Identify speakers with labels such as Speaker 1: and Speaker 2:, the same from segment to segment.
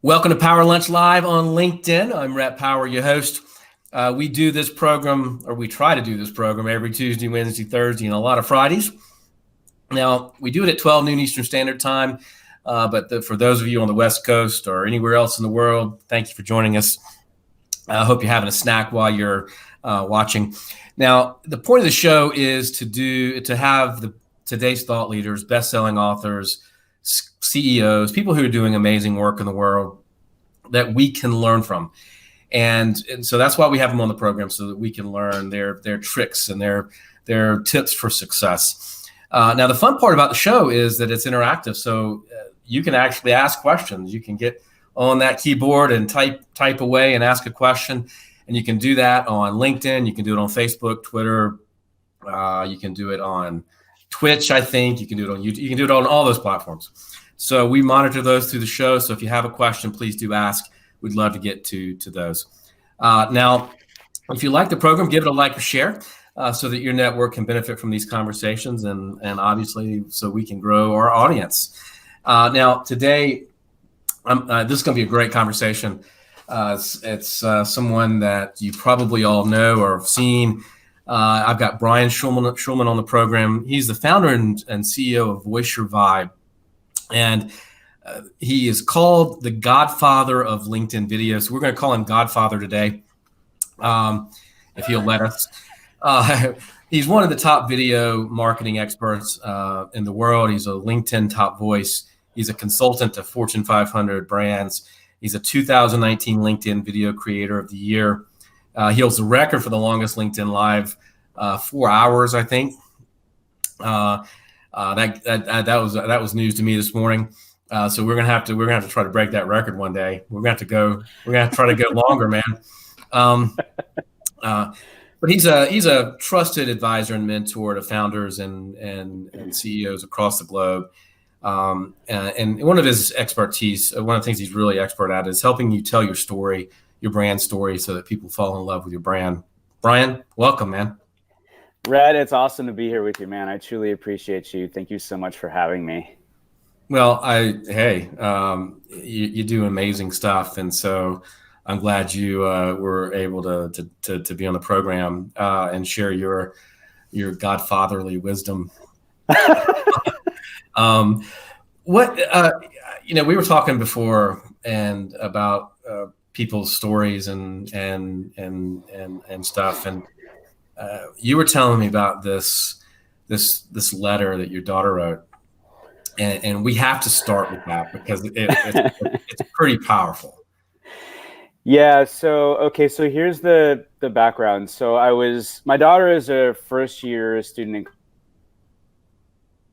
Speaker 1: Welcome to Power Lunch Live on LinkedIn. I'm Rhett Power, your host. We do this program, or we try to do this program every Tuesday, Wednesday, Thursday, and a lot of Fridays. Now, we do it at 12 noon Eastern Standard Time, but for those of you on the West Coast or anywhere else in the world, thank you for joining us. I hope you're having a snack while you're watching. Now, the point of the show is to have today's thought leaders, best-selling authors, CEOs, people who are doing amazing work in the world that we can learn from. And so that's why we have them on the program, so that we can learn their tricks and their tips for success. Now, the fun part about the show is that it's interactive. So you can actually ask questions. You can get on that keyboard and type away and ask a question. And you can do that on LinkedIn. You can do it on Facebook, Twitter. You can do it on Twitch, I think. You can do it on YouTube. You can do it on all those platforms. So we monitor those through the show. So if you have a question, please do ask. We'd love to get to those. Now, if you like the program, give it a like or share so that your network can benefit from these conversations and obviously so we can grow our audience. Now, today, this is going to be a great conversation. It's someone that you probably all know or have seen. I've got Brian Schulman on the program. He's the founder and CEO of Voice Your Vibe. And he is called the Godfather of LinkedIn video. So we're going to call him Godfather today, if he'll let us. He's one of the top video marketing experts in the world. He's a LinkedIn top voice. He's a consultant to Fortune 500 brands. He's a 2019 LinkedIn Video Creator of the Year. He holds the record for the longest LinkedIn Live, 4 hours, I think. That was news to me this morning. So we're gonna have to try to break that record one day. We're gonna have to try to go longer, man. But he's a trusted advisor and mentor to founders and CEOs across the globe. And one of his expertise, one of the things he's really expert at is helping you tell your story, your brand story, so that people fall in love with your brand. Brian, welcome, man.
Speaker 2: Rhett, it's awesome to be here with you, man. I truly appreciate you. Thank you so much for having me.
Speaker 1: Well, you do amazing stuff, and so I'm glad you were able to be on the program and share your godfatherly wisdom. We were talking before and about people's stories and stuff, and you were telling me about this letter that your daughter wrote, and we have to start with that because it's pretty powerful.
Speaker 2: Yeah. So here's the background. So my daughter is a first year student in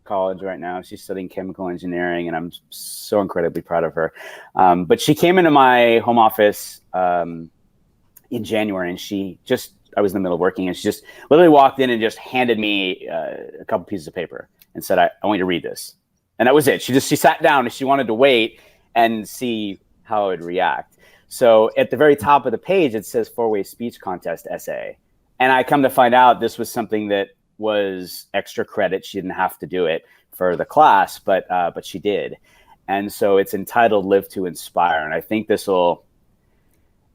Speaker 2: college right now. She's studying chemical engineering, and I'm so incredibly proud of her. But she came into my home office in January, and I was in the middle of working, and she just literally walked in and just handed me a couple pieces of paper and said, I want you to read this. And that was it. She sat down and she wanted to wait and see how I would react. So at the very top of the page, it says 4-way speech contest essay. And I come to find out this was something that was extra credit. She didn't have to do it for the class, but she did. And so it's entitled Live to Inspire. And I think this will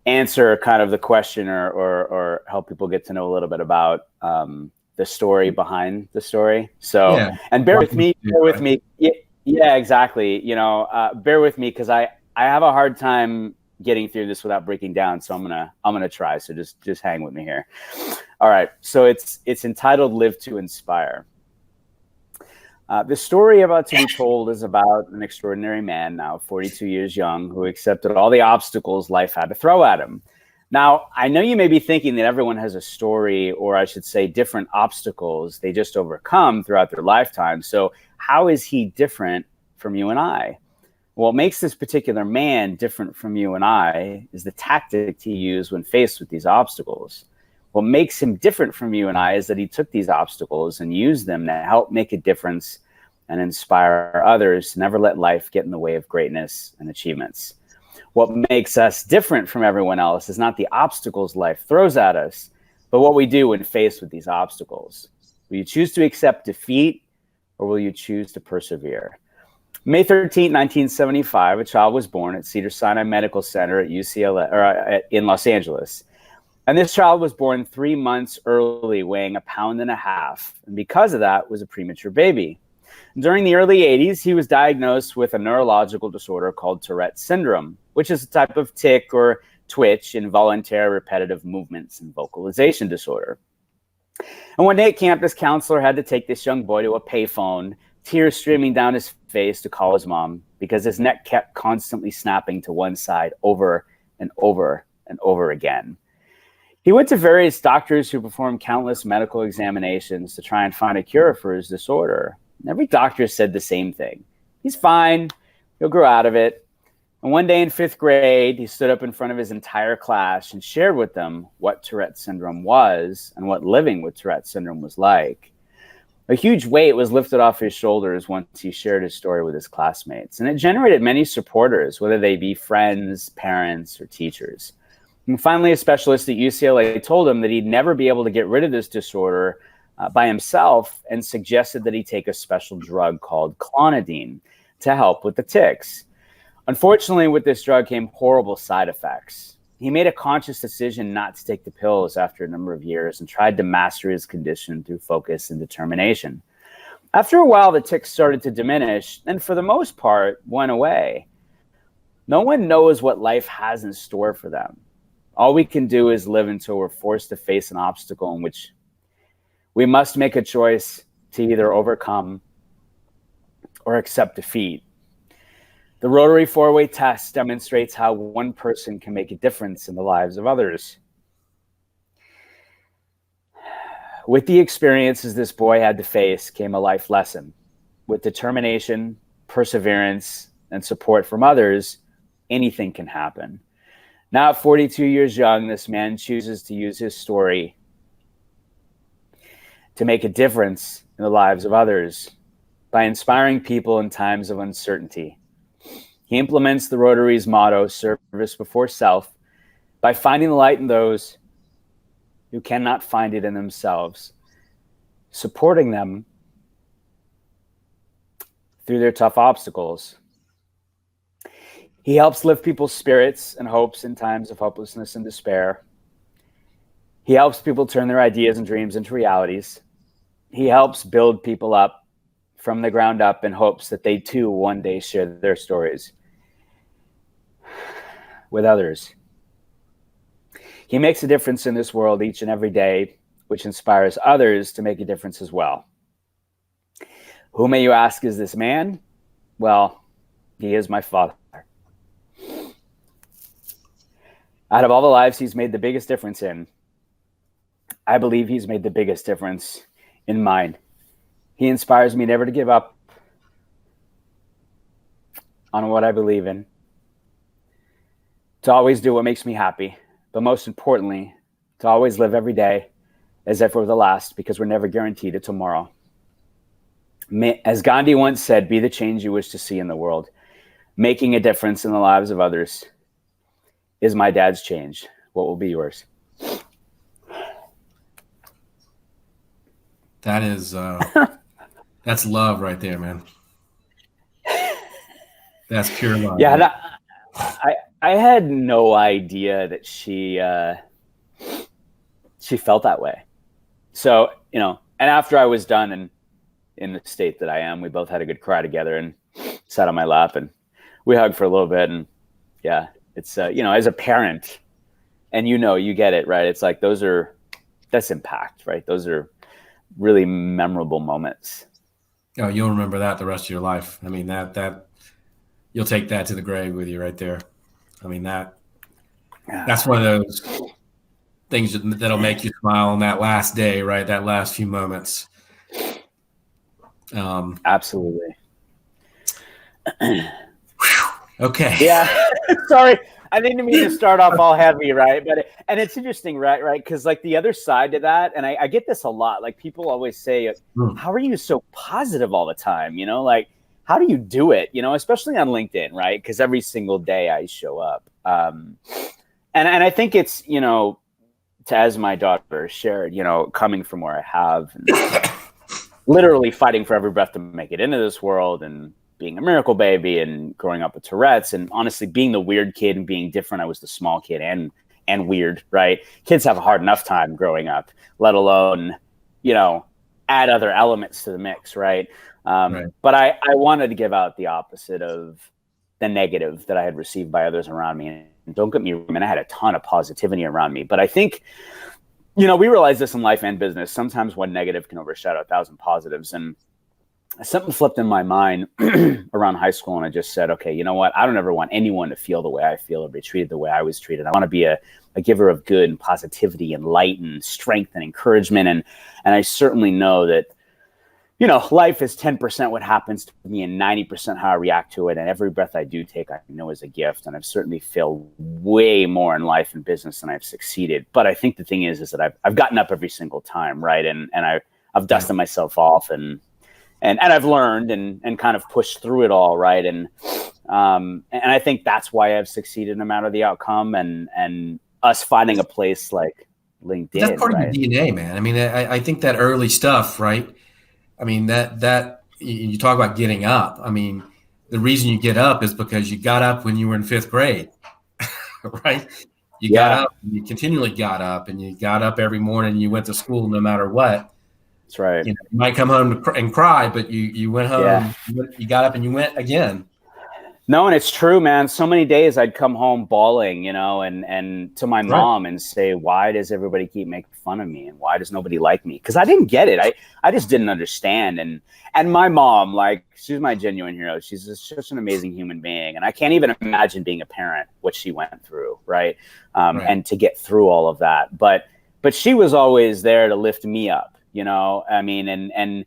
Speaker 2: answer kind of the question or help people get to know a little bit about the story behind the story. So, yeah. And bear with me. Yeah, exactly. Bear with me because I have a hard time getting through this without breaking down. So I'm gonna try. So just hang with me here. All right. So it's entitled Live to Inspire. The story about to be told is about an extraordinary man, now 42 years young, who accepted all the obstacles life had to throw at him. Now, I know you may be thinking that everyone has a story, or I should say different obstacles they just overcome throughout their lifetime. So how is he different from you and I? What makes this particular man different from you and I is the tactic he used when faced with these obstacles. What makes him different from you and I is that he took these obstacles and used them to help make a difference and inspire others to never let life get in the way of greatness and achievements. What makes us different from everyone else is not the obstacles life throws at us, but what we do when faced with these obstacles. Will you choose to accept defeat, or will you choose to persevere? May 13th, 1975, a child was born at Cedars-Sinai Medical Center at UCLA, in Los Angeles. And this child was born 3 months early, weighing 1.5 pounds. And because of that, was a premature baby. During the early 80s, he was diagnosed with a neurological disorder called Tourette syndrome, which is a type of tic or twitch, involuntary repetitive movements and vocalization disorder. And one day at camp, this counselor had to take this young boy to a payphone, tears streaming down his face, to call his mom because his neck kept constantly snapping to one side over and over and over again. He went to various doctors who performed countless medical examinations to try and find a cure for his disorder. Every doctor said the same thing. He's fine. He'll grow out of it. And one day in 5th grade, he stood up in front of his entire class and shared with them what Tourette syndrome was and what living with Tourette syndrome was like. A huge weight was lifted off his shoulders once he shared his story with his classmates. And it generated many supporters, whether they be friends, parents, or teachers. And finally, a specialist at UCLA told him that he'd never be able to get rid of this disorder by himself, and suggested that he take a special drug called clonidine to help with the tics. Unfortunately, with this drug came horrible side effects. He made a conscious decision not to take the pills after a number of years and tried to master his condition through focus and determination. After a while, the tics started to diminish and for the most part went away. No one knows what life has in store for them. All we can do is live until we're forced to face an obstacle in which we must make a choice to either overcome or accept defeat. The Rotary 4-way test demonstrates how one person can make a difference in the lives of others. With the experiences this boy had to face came a life lesson. With determination, perseverance, and support from others, anything can happen. Now, at 42 years young, this man chooses to use his story to make a difference in the lives of others by inspiring people in times of uncertainty. He implements the Rotary's motto, service before self, by finding the light in those who cannot find it in themselves, supporting them through their tough obstacles. He helps lift people's spirits and hopes in times of hopelessness and despair. He helps people turn their ideas and dreams into realities. He helps build people up from the ground up in hopes that they too one day share their stories with others. He makes a difference in this world each and every day, which inspires others to make a difference as well. Who, may you ask, is this man? Well, he is my father. Out of all the lives he's made the biggest difference in, I believe he's made the biggest difference in mine. He inspires me never to give up on what I believe in, to always do what makes me happy, but most importantly, to always live every day as if it were the last, because we're never guaranteed a tomorrow. As Gandhi once said, be the change you wish to see in the world. Making a difference in the lives of others is my dad's change. What will be yours?
Speaker 1: That is, that's love right there, man. That's pure love.
Speaker 2: Yeah, I had no idea that she felt that way. So, and after I was done and in the state that I am, we both had a good cry together and sat on my lap and we hugged for a little bit. And yeah, it's, as a parent, and you get it, right? It's like that's impact, right? Those are really memorable moments.
Speaker 1: Oh, you'll remember that the rest of your life. I mean, that you'll take that to the grave with you right there. I mean, that's one of those things that'll make you smile on that last day, right? That last few moments.
Speaker 2: Absolutely.
Speaker 1: Okay.
Speaker 2: Yeah. Sorry. I didn't mean to start off all heavy, right? And it's interesting, right? Because like the other side to that, and I get this a lot. Like people always say, how are you so positive all the time? Like, how do you do it? Especially on LinkedIn, right? Because every single day I show up. And I think it's, as my daughter shared, coming from where I have, and literally fighting for every breath to make it into this world, and being a miracle baby and growing up with Tourette's, and honestly being the weird kid and being different. I was the small kid and weird, right? Kids have a hard enough time growing up, let alone, add other elements to the mix, right?
Speaker 1: Right.
Speaker 2: But I wanted to give out the opposite of the negative that I had received by others around me. And don't get me wrong, I had a ton of positivity around me. But I think, we realize this in life and business. Sometimes one negative can overshadow 1,000 positives. And something flipped in my mind around high school, and I just said, okay, you know what? I don't ever want anyone to feel the way I feel or be treated the way I was treated. I want to be a giver of good and positivity and light and strength and encouragement. And I certainly know that, life is 10% what happens to me and 90% how I react to it. And every breath I do take, I know is a gift. And I've certainly failed way more in life and business than I've succeeded. But I think the thing is that I've gotten up every single time, right? And I've dusted myself off and I've learned and kind of pushed through it all, right? And I think that's why I've succeeded no matter the outcome. And us finding a place like LinkedIn.
Speaker 1: That's part
Speaker 2: right?
Speaker 1: of your DNA, man. I mean, I think that early stuff, right? I mean, that you talk about getting up. I mean, the reason you get up is because you got up when you were in 5th grade, right? You got up, and you continually got up, and you got up every morning, and you went to school no matter what.
Speaker 2: That's right.
Speaker 1: You might come home and cry, but you went home, you got up and you went again.
Speaker 2: No, and it's true, man. So many days I'd come home bawling, and to my mom and say, why does everybody keep making fun of me? And why does nobody like me? Because I didn't get it. I just didn't understand. And my mom, she's my genuine hero. She's such an amazing human being. And I can't even imagine being a parent, what she went through, right? And to get through all of that. But she was always there to lift me up, I mean, and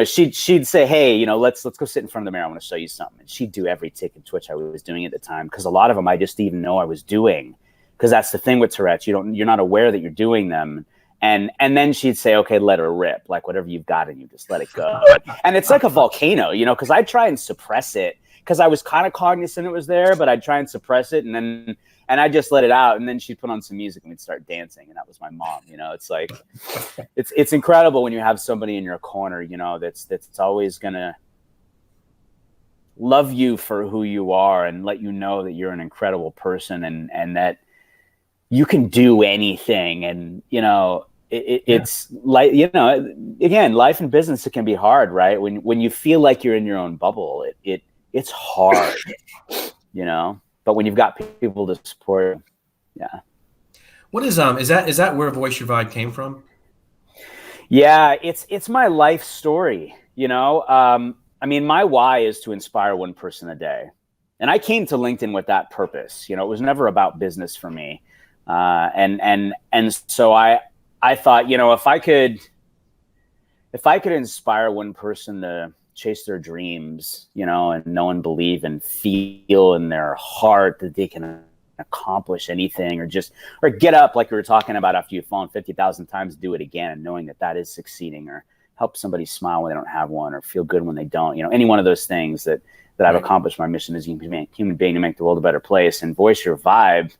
Speaker 2: she'd say, hey, let's go sit in front of the mirror. I want to show you something. And she'd do every tick and twitch I was doing at the time. Cause a lot of them, I just didn't even know I was doing. Cause that's the thing with Tourette's. You're not aware that you're doing them. And then she'd say, okay, let her rip. Like whatever you've got in you, just let it go. And it's like a volcano, cause I'd try and suppress it. Cause I was kind of cognizant it was there, but I'd try and suppress it. And I just let it out, and then she'd put on some music and we'd start dancing, and that was my mom. It's like, it's incredible when you have somebody in your corner, that's always gonna love you for who you are and let you know that you're an incredible person and that you can do anything. And it's like again, life and business, it can be hard, right? When you feel like you're in your own bubble, it's hard, But when you've got people to support,
Speaker 1: What is that where Voice Your Vibe came from?
Speaker 2: Yeah, it's my life story. I mean, my why is to inspire one person a day, and I came to LinkedIn with that purpose. It was never about business for me, and so I thought, if I could inspire one person to chase their dreams, and know and believe and feel in their heart that they can accomplish anything, or get up like we were talking about after you've fallen 50,000 times, do it again, and knowing that is succeeding, or help somebody smile when they don't have one, or feel good when they don't, any one of those things that I've accomplished my mission as a human being to make the world a better place. And Voice Your Vibe,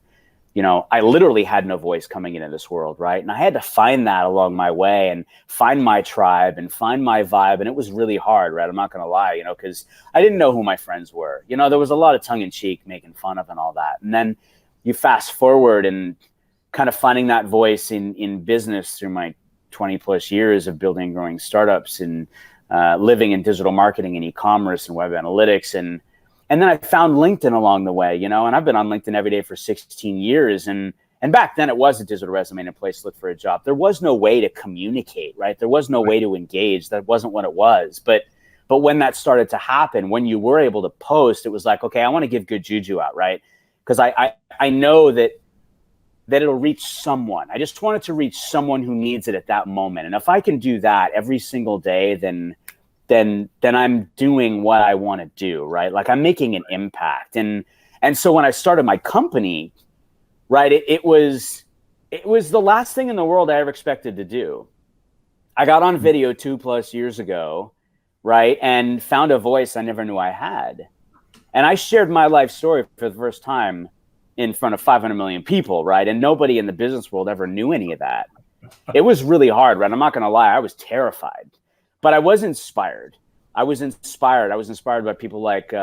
Speaker 2: I literally had no voice coming into this world, right? And I had to find that along my way and find my tribe and find my vibe. And it was really hard, right? I'm not going to lie, because I didn't know who my friends were. There was a lot of tongue in cheek, making fun of and all that. And then you fast forward and kind of finding that voice in business through my 20 plus years of building and growing startups and living in digital marketing and e-commerce and web analytics. And then I found LinkedIn along the way, and I've been on LinkedIn every day for 16 years. And back then it was a digital resume and a place to look for a job. There was no way to communicate, right? There was no way to engage. That wasn't what it was. But when that started to happen, when you were able to post, it was like, okay, I want to give good juju out, right? Because I know that it'll reach someone. I just want it to reach someone who needs it at that moment. And if I can do that every single day, then I'm doing what I want to do, right? Like I'm making an impact. And so when I started my company, right, it was the last thing in the world I ever expected to do. I got on video 2+ years ago, right, and found a voice I never knew I had. And I shared my life story for the first time in front of 500 million people, right? And nobody in the business world ever knew any of that. It was really hard, right? I'm not going to lie. I was terrified. But I was inspired. I was inspired. I was inspired by people like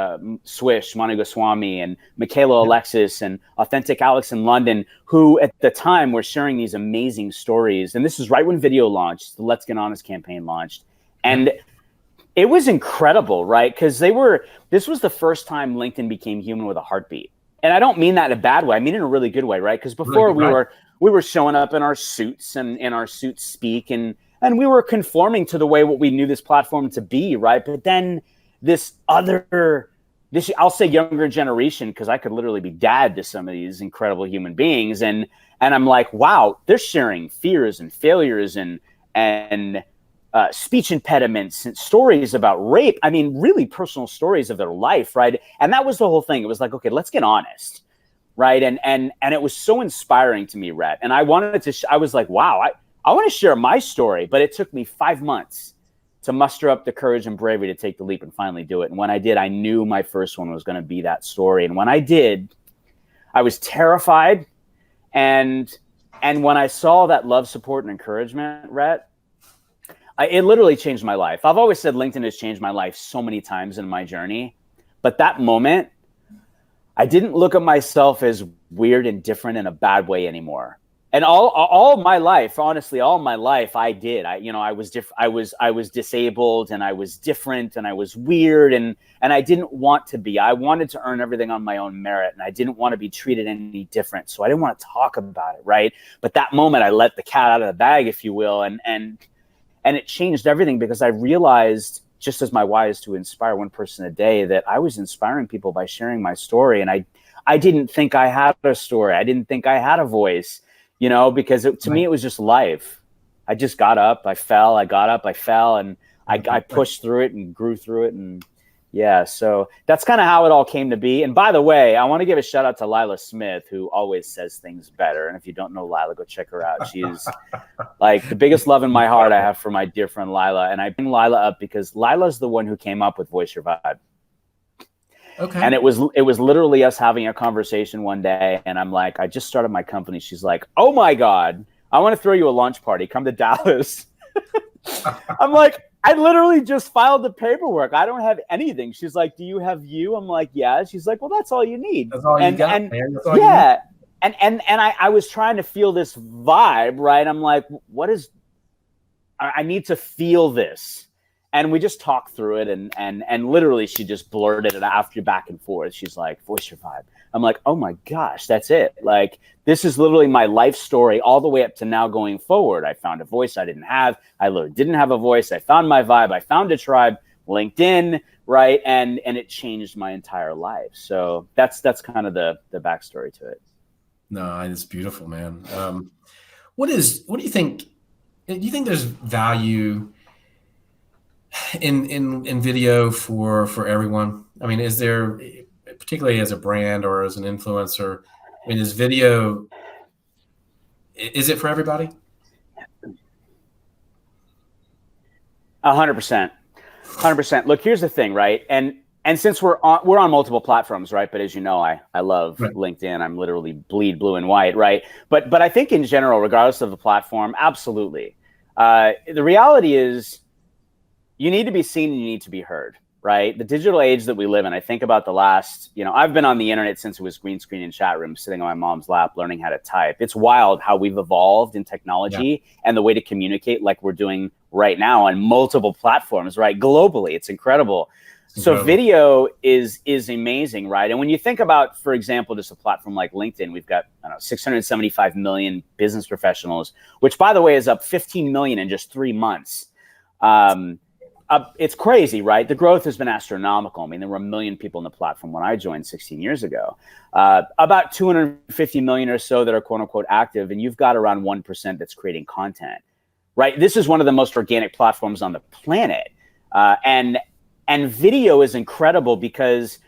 Speaker 2: Swish, Manu Goswami, and Michaela Alexis, and Authentic Alex in London, who at the time were sharing these amazing stories. And this was right when video launched, the Let's Get Honest campaign launched. And it was incredible, right? Because this was the first time LinkedIn became human with a heartbeat. And I don't mean that in a bad way. I mean it in a really good way, right? Because before we were showing up in our suits and in our suit speak, and we were conforming to the way what we knew this platform to be, right? But then this I'll say younger generation, because I could literally be dad to some of these incredible human beings, and I'm like, wow, they're sharing fears and failures and speech impediments and stories about rape. I mean, really personal stories of their life, right? And that was the whole thing. It was like, okay, let's get honest, right? And it was so inspiring to me, Rhett. And I wanted to. I was like, wow, I want to share my story, but it took me 5 months to muster up the courage and bravery to take the leap and finally do it. And when I did, I knew my first one was going to be that story. And when I did, I was terrified. And when I saw that love, support, and encouragement, Rhett, it literally changed my life. I've always said LinkedIn has changed my life so many times in my journey. But that moment, I didn't look at myself as weird and different in a bad way anymore. And all my life, honestly, all my life, I did. I was disabled, and I was different, and I was weird, and I didn't want to be. I wanted to earn everything on my own merit, and I didn't want to be treated any different. So I didn't want to talk about it, right? But that moment, I let the cat out of the bag, if you will, and it changed everything, because I realized, just as my why is to inspire one person a day, that I was inspiring people by sharing my story, and I didn't think I had a story. I didn't think I had a voice. Because to me, it was just life. I just got up, I fell, I got up, I fell, and I pushed through it and grew through it. And yeah, so that's kind of how it all came to be. And by the way, I want to give a shout out to Lila Smith, who always says things better. And if you don't know Lila, go check her out. She's like the biggest love in my heart I have for my dear friend Lila. And I bring Lila up because Lila's the one who came up with Voice Your Vibe. Okay. And it was literally us having a conversation one day, and I'm like, I just started my company. She's like, oh my God, I want to throw you a lunch party. Come to Dallas. I'm like, I literally just filed the paperwork. I don't have anything. She's like, do you have you? I'm like, yeah. She's like, well, that's all you need.
Speaker 1: That's all you got.
Speaker 2: And yeah. And I was trying to feel this vibe, right? I'm like, I need to feel this. And we just talked through it, and literally she just blurted it after back and forth. She's like, Voice Your Vibe. I'm like, oh my gosh, that's it. Like, this is literally my life story all the way up to now going forward. I found a voice I didn't have. I literally didn't have a voice. I found my vibe. I found a tribe, LinkedIn, right? And it changed my entire life. So that's kind of the backstory to it.
Speaker 1: No, it's beautiful, man. What do you think? Do you think there's value in video for everyone? I mean, is there, particularly as a brand or as an influencer, I mean, is it for everybody?
Speaker 2: 100%. Look, here's the thing, right? And since we're on multiple platforms, right? But as you know, I love LinkedIn. I'm literally bleed blue and white, right? But I think in general, regardless of the platform, absolutely. The reality is, you need to be seen and you need to be heard, right? The digital age that we live in, I think about the last, I've been on the internet since it was green screen and chat room, sitting on my mom's lap, learning how to type. It's wild how we've evolved in technology and the way to communicate like we're doing right now on multiple platforms, right? Globally, it's incredible. So video is amazing, right? And when you think about, for example, just a platform like LinkedIn, we've got 675 million business professionals, which by the way is up 15 million in just 3 months. It's crazy, right? The growth has been astronomical. I mean, there were 1 million people on the platform when I joined 16 years ago. About 250 million or so that are quote unquote active, and you've got around 1% that's creating content, right? This is one of the most organic platforms on the planet. And video is incredible because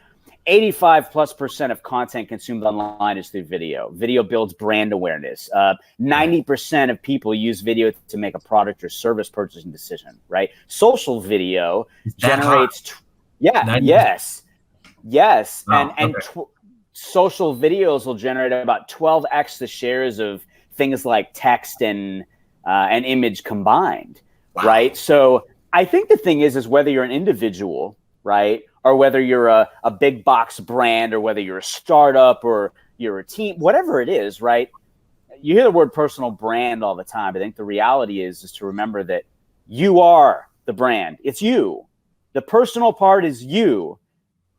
Speaker 2: 85+% of content consumed online is through video. Video builds brand awareness. 90% of people use video to make a product or service purchasing decision, right? Social video generates, yes. Wow, and social videos will generate about 12x the shares of things like text and image combined, right? So I think the thing is whether you're an individual, right, or whether you're a big box brand, or whether you're a startup or you're a team, whatever it is, right? You hear the word personal brand all the time. I think the reality is to remember that you are the brand. It's you. The personal part is you.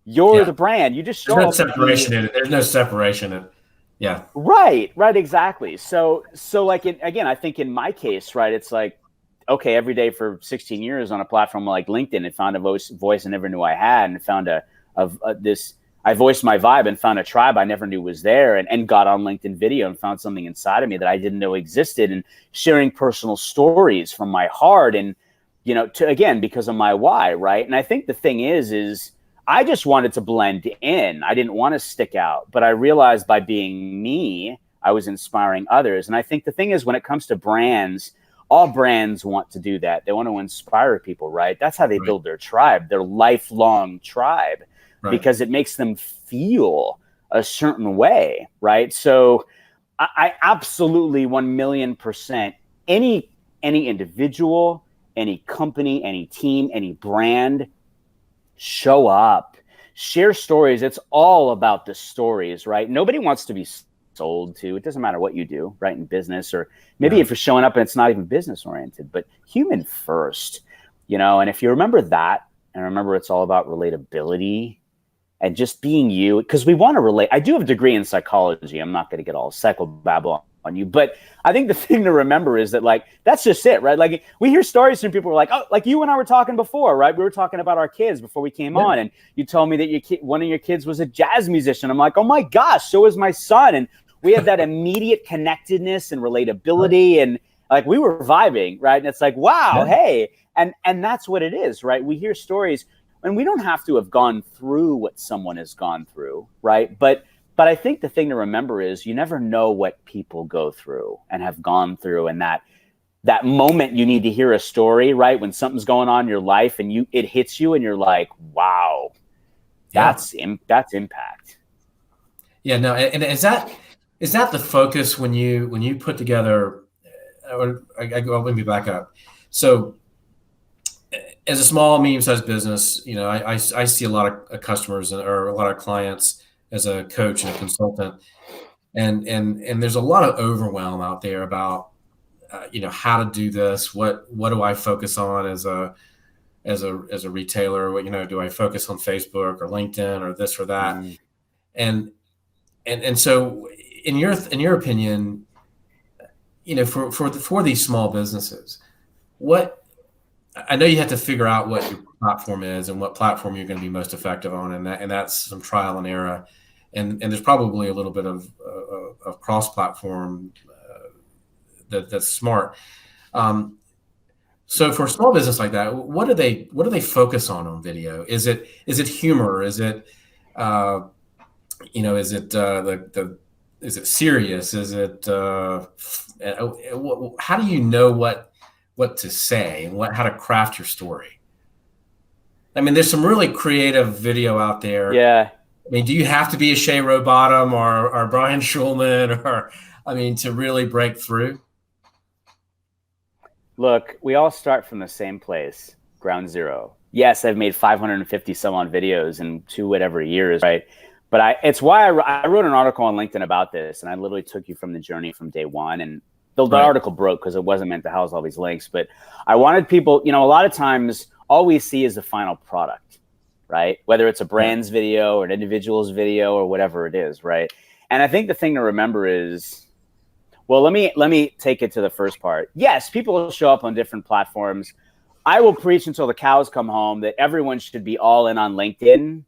Speaker 2: You're the brand. You just show
Speaker 1: There's no
Speaker 2: up.
Speaker 1: separation in it. There's no separation in it. Yeah.
Speaker 2: Right, exactly. So like, again, I think in my case, right, it's like, okay, every day for 16 years on a platform like LinkedIn, and found a voice I never knew I had, and found I voiced my vibe and found a tribe I never knew was there, and got on LinkedIn Video and found something inside of me that I didn't know existed, and sharing personal stories from my heart, and, again, because of my why, right? And I think the thing is I just wanted to blend in. I didn't want to stick out, but I realized by being me, I was inspiring others. And I think the thing is, when it comes to brands, all brands want to do that. They want to inspire people, right? That's how they build their tribe, their lifelong tribe, because it makes them feel a certain way, right? So I absolutely 1,000,000%, any individual, any company, any team, any brand, show up, share stories. It's all about the stories, right? Nobody wants to be sold to. It doesn't matter what you do, right, in business, or maybe if you're showing up and it's not even business oriented, but human first, and if you remember that, and remember it's all about relatability and just being you, because we want to relate. I do have a degree in psychology. I'm not going to get all psychobabble on you, but I think the thing to remember is that, like, that's just it, right? Like, we hear stories from people who are like, oh, like you and I were talking before, right? We were talking about our kids before we came on, and you told me that one of your kids was a jazz musician. I'm like, oh my gosh, so is my son. And we have that immediate connectedness and relatability, and like, we were vibing, right? And it's like, wow, hey, and that's what it is, right? We hear stories, and we don't have to have gone through what someone has gone through, right? But I think the thing to remember is you never know what people go through and have gone through, and that moment you need to hear a story, right? When something's going on in your life and it hits you, and you're like, wow, that's impact.
Speaker 1: Yeah, no, and is that the focus when you put together? Let me back up. So, as a small, medium-sized business, I see a lot of customers or a lot of clients as a coach and a consultant, and there's a lot of overwhelm out there about how to do this. What do I focus on as a retailer? What, do I focus on Facebook or LinkedIn or this or that? And so in your opinion, for these small businesses, I know you have to figure out what your platform is and what platform you're going to be most effective on, and that's some trial and error, and there's probably a little bit of cross-platform that's smart. So for a small business like that, what do they focus on video? Is it humor? Is it is it serious? Is it how do you know what to say and how to craft your story? I mean, there's some really creative video out there.
Speaker 2: Yeah.
Speaker 1: I mean, do you have to be a Shea Rowbottom or Brian Schulman to really break through?
Speaker 2: Look, we all start from the same place, ground zero. Yes, I've made 550 some on videos in 2 whatever years, right? But it's why I wrote an article on LinkedIn about this, and I literally took you from the journey from day one. And the article broke because it wasn't meant to house all these links. But I wanted people, a lot of times all we see is the final product, right? Whether it's a brand's video or an individual's video or whatever it is, right? And I think the thing to remember is, well, let me take it to the first part. Yes, people will show up on different platforms. I will preach until the cows come home that everyone should be all in on LinkedIn,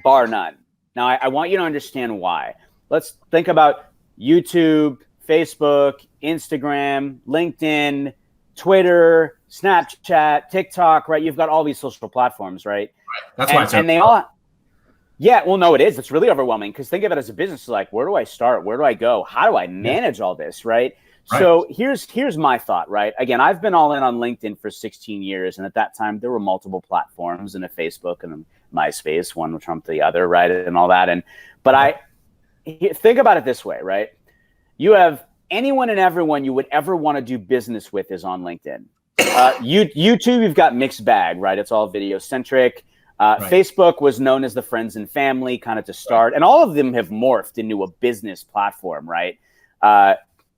Speaker 2: bar none. Now, I want you to understand why. Let's think about YouTube, Facebook, Instagram, LinkedIn, Twitter, Snapchat, TikTok, right? You've got all these social platforms, right?
Speaker 1: That's why it's
Speaker 2: and they all, yeah, well, no, it is. It's really overwhelming because think of it as a business. Like, where do I start? Where do I go? How do I manage all this, right? So here's my thought, right? Again, I've been all in on LinkedIn for 16 years. And at that time, there were multiple platforms and a Facebook and a MySpace, one trumped the other, right? And all that. But I think about it this way, right? You have anyone and everyone you would ever want to do business with is on LinkedIn. YouTube, you've got mixed bag, right? It's all video centric. Right. Facebook was known as the friends and family kind of to start, and all of them have morphed into a business platform, right?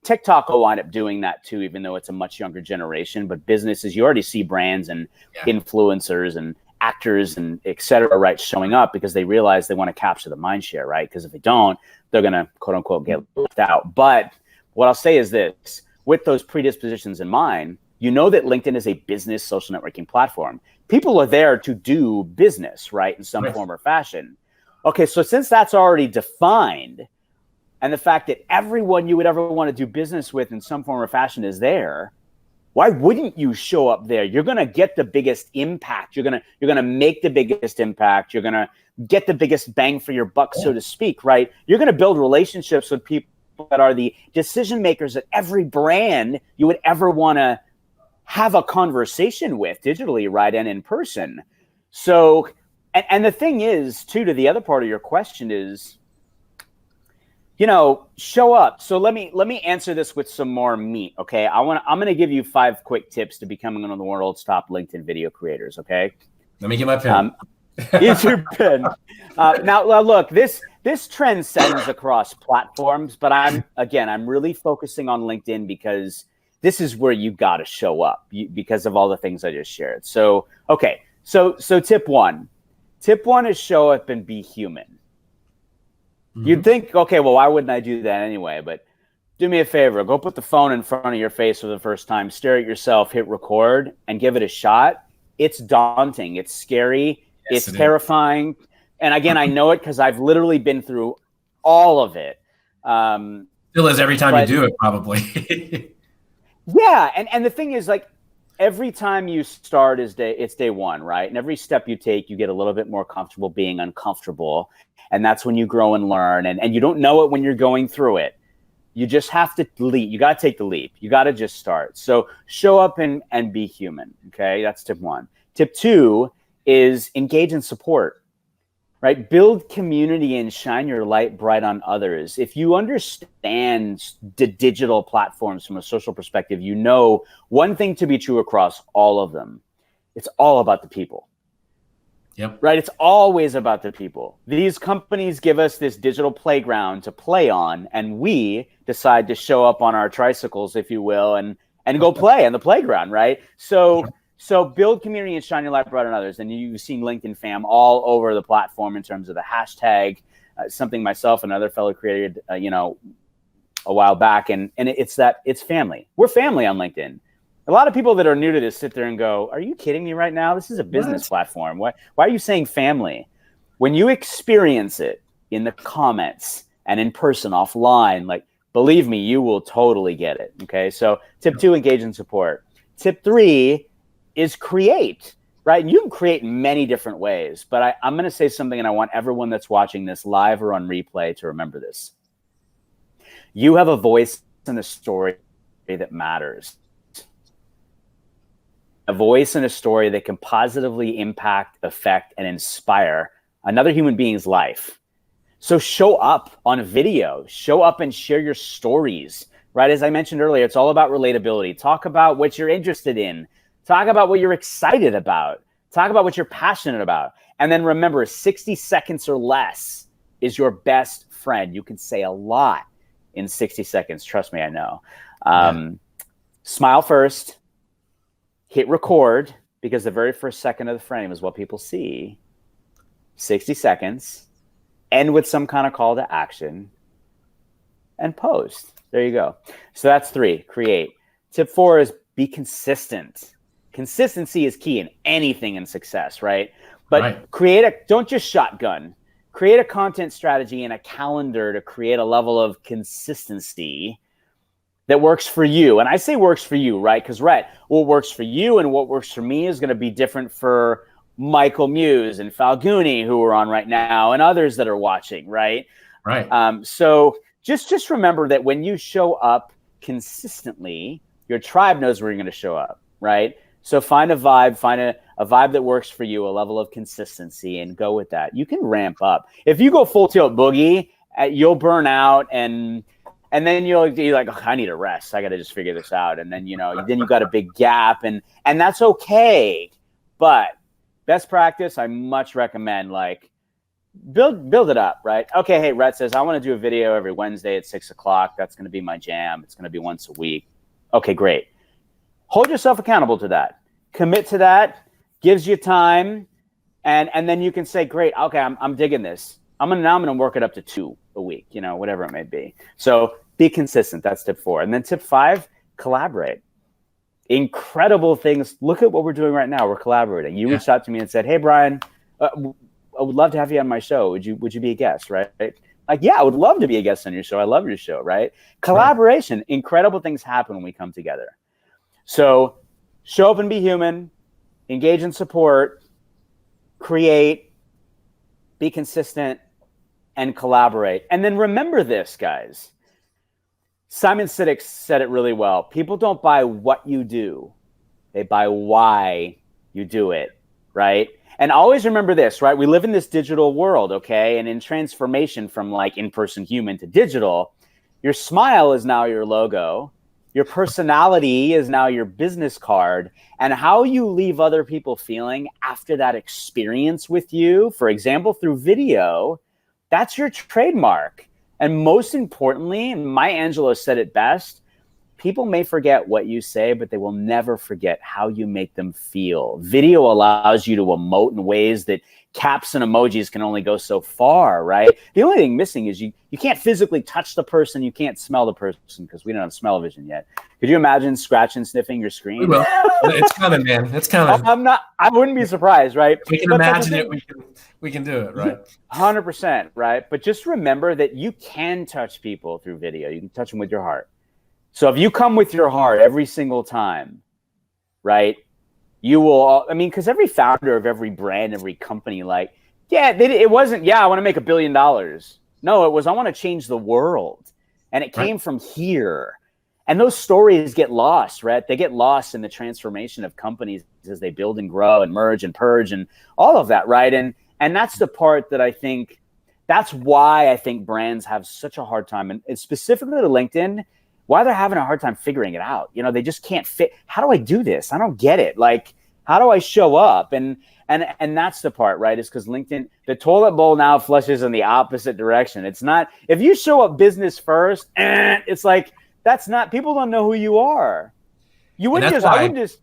Speaker 2: TikTok will wind up doing that too, even though it's a much younger generation. But businesses, you already see brands and influencers and actors and et cetera, right, showing up because they realize they want to capture the mind share, right? Because if they don't, they're going to quote unquote get left out. But what I'll say is this, with those predispositions in mind, you know that LinkedIn is a business social networking platform. People are there to do business, right, in some form or fashion. Okay, so since that's already defined, and the fact that everyone you would ever want to do business with in some form or fashion is there, why wouldn't you show up there? You're going to get the biggest impact. You're going to make the biggest impact. You're going to get the biggest bang for your buck, so to speak, right? You're going to build relationships with people that are the decision makers at every brand you would ever want to have a conversation with digitally, right, and in person. So, and the thing is, too, to the other part of your question is, you know, show up. So let me answer this with some more meat, okay? I'm going to give you 5 quick tips to becoming one of the world's top LinkedIn video creators, okay?
Speaker 1: Let me get my pen.
Speaker 2: Here's your pen. Now, look, this transcends across platforms, but I'm really focusing on LinkedIn because this is where you got to show up because of all the things I just shared. So, okay. So tip 1 is show up and be human. Mm-hmm. You'd think, okay, well, why wouldn't I do that anyway? But do me a favor, go put the phone in front of your face for the first time, stare at yourself, hit record, and give it a shot. It's daunting. It's scary. Yes, it's terrifying. And again, I know it because I've literally been through all of it.
Speaker 1: Still is every time you do it, probably.
Speaker 2: Yeah, and the thing is, like, every time you start it's day 1, right? And every step you take, you get a little bit more comfortable being uncomfortable. And that's when you grow and learn. And you don't know it when you're going through it. You just have to leap. You got to take the leap. You got to just start. So show up and be human, okay? That's tip 1. Tip 2 is engage in support, right? Build community and shine your light bright on others. If you understand the digital platforms from a social perspective, you know one thing to be true across all of them. It's all about the people.
Speaker 1: Yep.
Speaker 2: Right? It's always about the people. These companies give us this digital playground to play on, and we decide to show up on our tricycles, if you will, and go play on the playground, right? So build community and shine your light bright on others. And you've seen LinkedIn fam all over the platform in terms of the hashtag, something myself and another fellow created, a while back. And it's family. We're family on LinkedIn. A lot of people that are new to this sit there and go, are you kidding me right now? This is a business platform. Why are you saying family? When you experience it in the comments and in person, offline, like, believe me, you will totally get it. Okay. So tip 2, engage in support. Tip 3 is create, right? And you can create in many different ways, but I'm going to say something, and I want everyone that's watching this live or on replay to remember this. You have a voice and a story that matters. A voice and a story that can positively impact, affect, and inspire another human being's life. So show up on a video, show up and share your stories, right? As I mentioned earlier, it's all about relatability. Talk about what you're interested in. Talk about what you're excited about. Talk about what you're passionate about. And then remember, 60 seconds or less is your best friend. You can say a lot in 60 seconds. Trust me, I know. Smile first. Hit record, because the very first second of the frame is what people see. 60 seconds. End with some kind of call to action. And post. There you go. So that's 3, create. Tip 4 is be consistent. Consistency is key in anything in success, right? But don't just shotgun. Create a content strategy and a calendar to create a level of consistency that works for you. And I say works for you, right? Because, Rhett, what works for you and what works for me is going to be different for Michael Muse and Falguni, who are on right now, and others that are watching, right?
Speaker 1: Right.
Speaker 2: So just remember that when you show up consistently, your tribe knows where you're going to show up, right? So find a vibe, a vibe that works for you, a level of consistency, and go with that. You can ramp up. If you go full tilt boogie, you'll burn out, and And then you're like, oh, I need a rest. I got to just figure this out. And then, then you got a big gap, and that's okay. But best practice, I much recommend build it up, right? Okay. Hey, Rhett says, I want to do a video every Wednesday at 6:00. That's going to be my jam. It's going to be once a week. Okay, great. Hold yourself accountable to that. Commit to that. Gives you time. And then you can say, great. Okay. I'm digging this. I'm going to work it up to 2 a week, whatever it may be. So be consistent. That's tip 4. And then tip 5, collaborate. Incredible things. Look at what we're doing right now. We're collaborating. You reached out to me and said, hey, Brian, I would love to have you on my show. Would you be a guest, right? Like, yeah, I would love to be a guest on your show. I love your show, right? Collaboration. Incredible things happen when we come together. So show up and be human, engage in support, create, be consistent, and collaborate. And then remember this, guys. Simon Sinek said it really well. People don't buy what you do. They buy why you do it, right? And always remember this, right? We live in this digital world, okay? And in transformation from in-person human to digital, your smile is now your logo. Your personality is now your business card. And how you leave other people feeling after that experience with you, for example, through video, that's your trademark. And most importantly, Maya Angelou said it best, people may forget what you say, but they will never forget how you make them feel. Video allows you to emote in ways that caps and emojis can only go so far, right? The only thing missing is you can't physically touch the person. You can't smell the person because we don't have smell-o-vision yet. Could you imagine scratching, sniffing your screen?
Speaker 1: We will. It's coming, man. It's coming.
Speaker 2: I wouldn't be surprised, right?
Speaker 1: We can imagine it. We can do it, right?
Speaker 2: 100%, right? But just remember that you can touch people through video. You can touch them with your heart. So if you come with your heart every single time, right, you will, because every founder of every brand, every company, it wasn't, I want to make $1 billion. No, it was, I want to change the world. And it came from here. And those stories get lost, right? They get lost in the transformation of companies as they build and grow and merge and purge and all of that, right? And that's the part that I think, that's why I think brands have such a hard time. And specifically to LinkedIn, why they're having a hard time figuring it out. They just can't fit. How do I do this? I don't get it. How do I show up? And that's the part, right? Is because LinkedIn, the toilet bowl now flushes in the opposite direction. It's not, if you show up business first, it's that's not, people don't know who you are. You wouldn't just, I wouldn't just.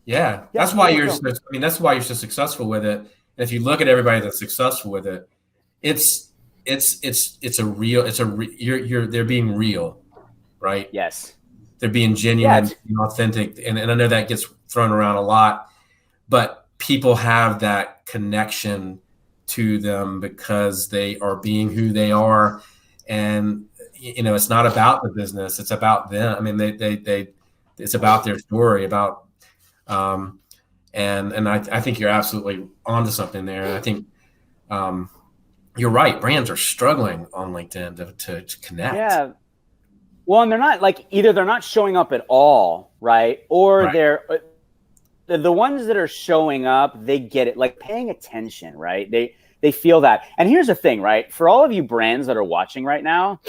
Speaker 1: Yeah. That's why you're so successful with it. And if you look at everybody that's successful with it, they're being real. Right?
Speaker 2: Yes.
Speaker 1: They're being genuine and authentic. And I know that gets thrown around a lot, but people have that connection to them because they are being who they are. And, it's not about the business. It's about them. It's about their story, and I think you're absolutely onto something there. And I think you're right. Brands are struggling on LinkedIn to connect.
Speaker 2: Yeah. Well, and they're not either they're not showing up at all, right? Or they're the ones that are showing up, they get it, paying attention, right? They feel that. And here's the thing, right? For all of you brands that are watching right now,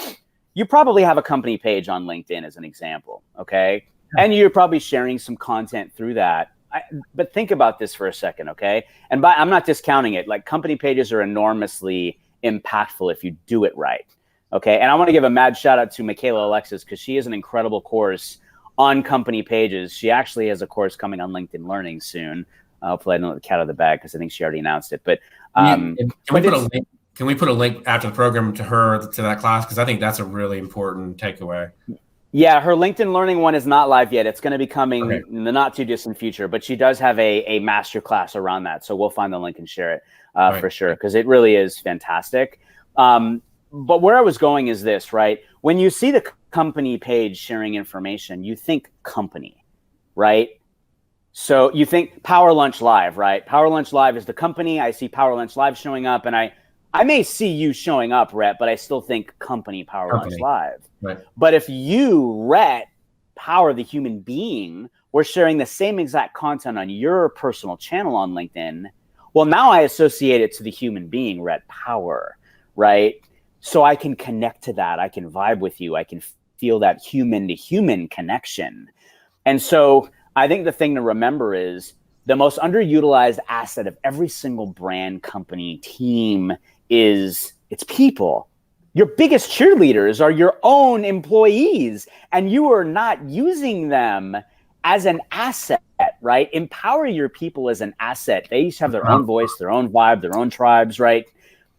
Speaker 2: you probably have a company page on LinkedIn as an example, okay? And you're probably sharing some content through that. But think about this for a second, okay? And I'm not discounting it. Company pages are enormously impactful if you do it right. Okay, and I want to give a mad shout out to Michaela Alexis because she has an incredible course on company pages. She actually has a course coming on LinkedIn Learning soon. Hopefully I don't let the cat out of the bag because I think she already announced it. But
Speaker 1: can we put a link after the program to that class? Because I think that's a really important takeaway.
Speaker 2: Yeah, her LinkedIn Learning one is not live yet. It's going to be coming in the not too distant future, but she does have a master class around that. So we'll find the link and share it for sure because it really is fantastic. But where I was going is this, right? When you see the company page sharing information, you think company, right? So you think Power Lunch Live, right? Power Lunch Live is the company. I see Power Lunch Live showing up, and I may see you showing up, Rhett, but I still think company Power Lunch Live. Right. But if you, Rhett, Power the human being, were sharing the same exact content on your personal channel on LinkedIn, well, now I associate it to the human being, Rhett Power, right? So I can connect to that. I can vibe with you. I can feel that human to human connection. And so I think the thing to remember is the most underutilized asset of every single brand, company, team is its people. Your biggest cheerleaders are your own employees, and you are not using them as an asset, right? Empower your people as an asset. They each have their own voice, their own vibe, their own tribes, right?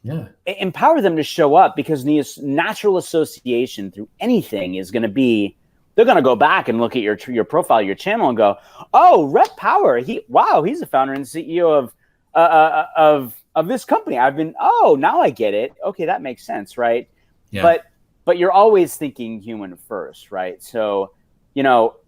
Speaker 1: Yeah.
Speaker 2: Empower them to show up, because the natural association through anything is going to be, they're going to go back and look at your profile, your channel, and go, oh, Rhett Power, he's the founder and CEO of this company. Now I get it. Okay, that makes sense, right? Yeah. But you're always thinking human first, right? So,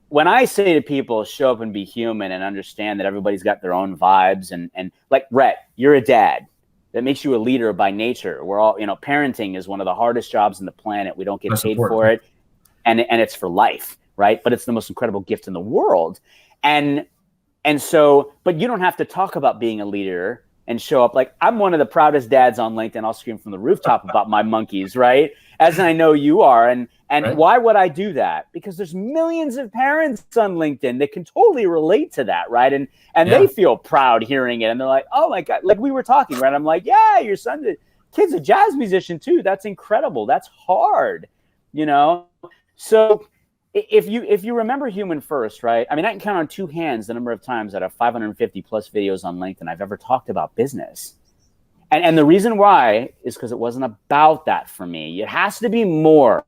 Speaker 2: when I say to people, show up and be human and understand that everybody's got their own vibes, and like Rhett, you're a dad. That makes you a leader by nature. We're all, parenting is one of the hardest jobs on the planet. We don't get paid for it. And it's for life, right? But it's the most incredible gift in the world. And so, but you don't have to talk about being a leader and show up. Like, I'm one of the proudest dads on LinkedIn. I'll scream from the rooftop about my monkeys, right? As I know you are. And right. Why would I do that? Because there's millions of parents on LinkedIn that can totally relate to that, right? And they feel proud hearing it. And they're like, oh my God, like we were talking, right? I'm like, yeah, your kid's a jazz musician too. That's incredible. That's hard, So if you remember human first, right? I mean, I can count on two hands the number of times out of 550 plus videos on LinkedIn I've ever talked about business. And the reason why is because it wasn't about that for me. It has to be more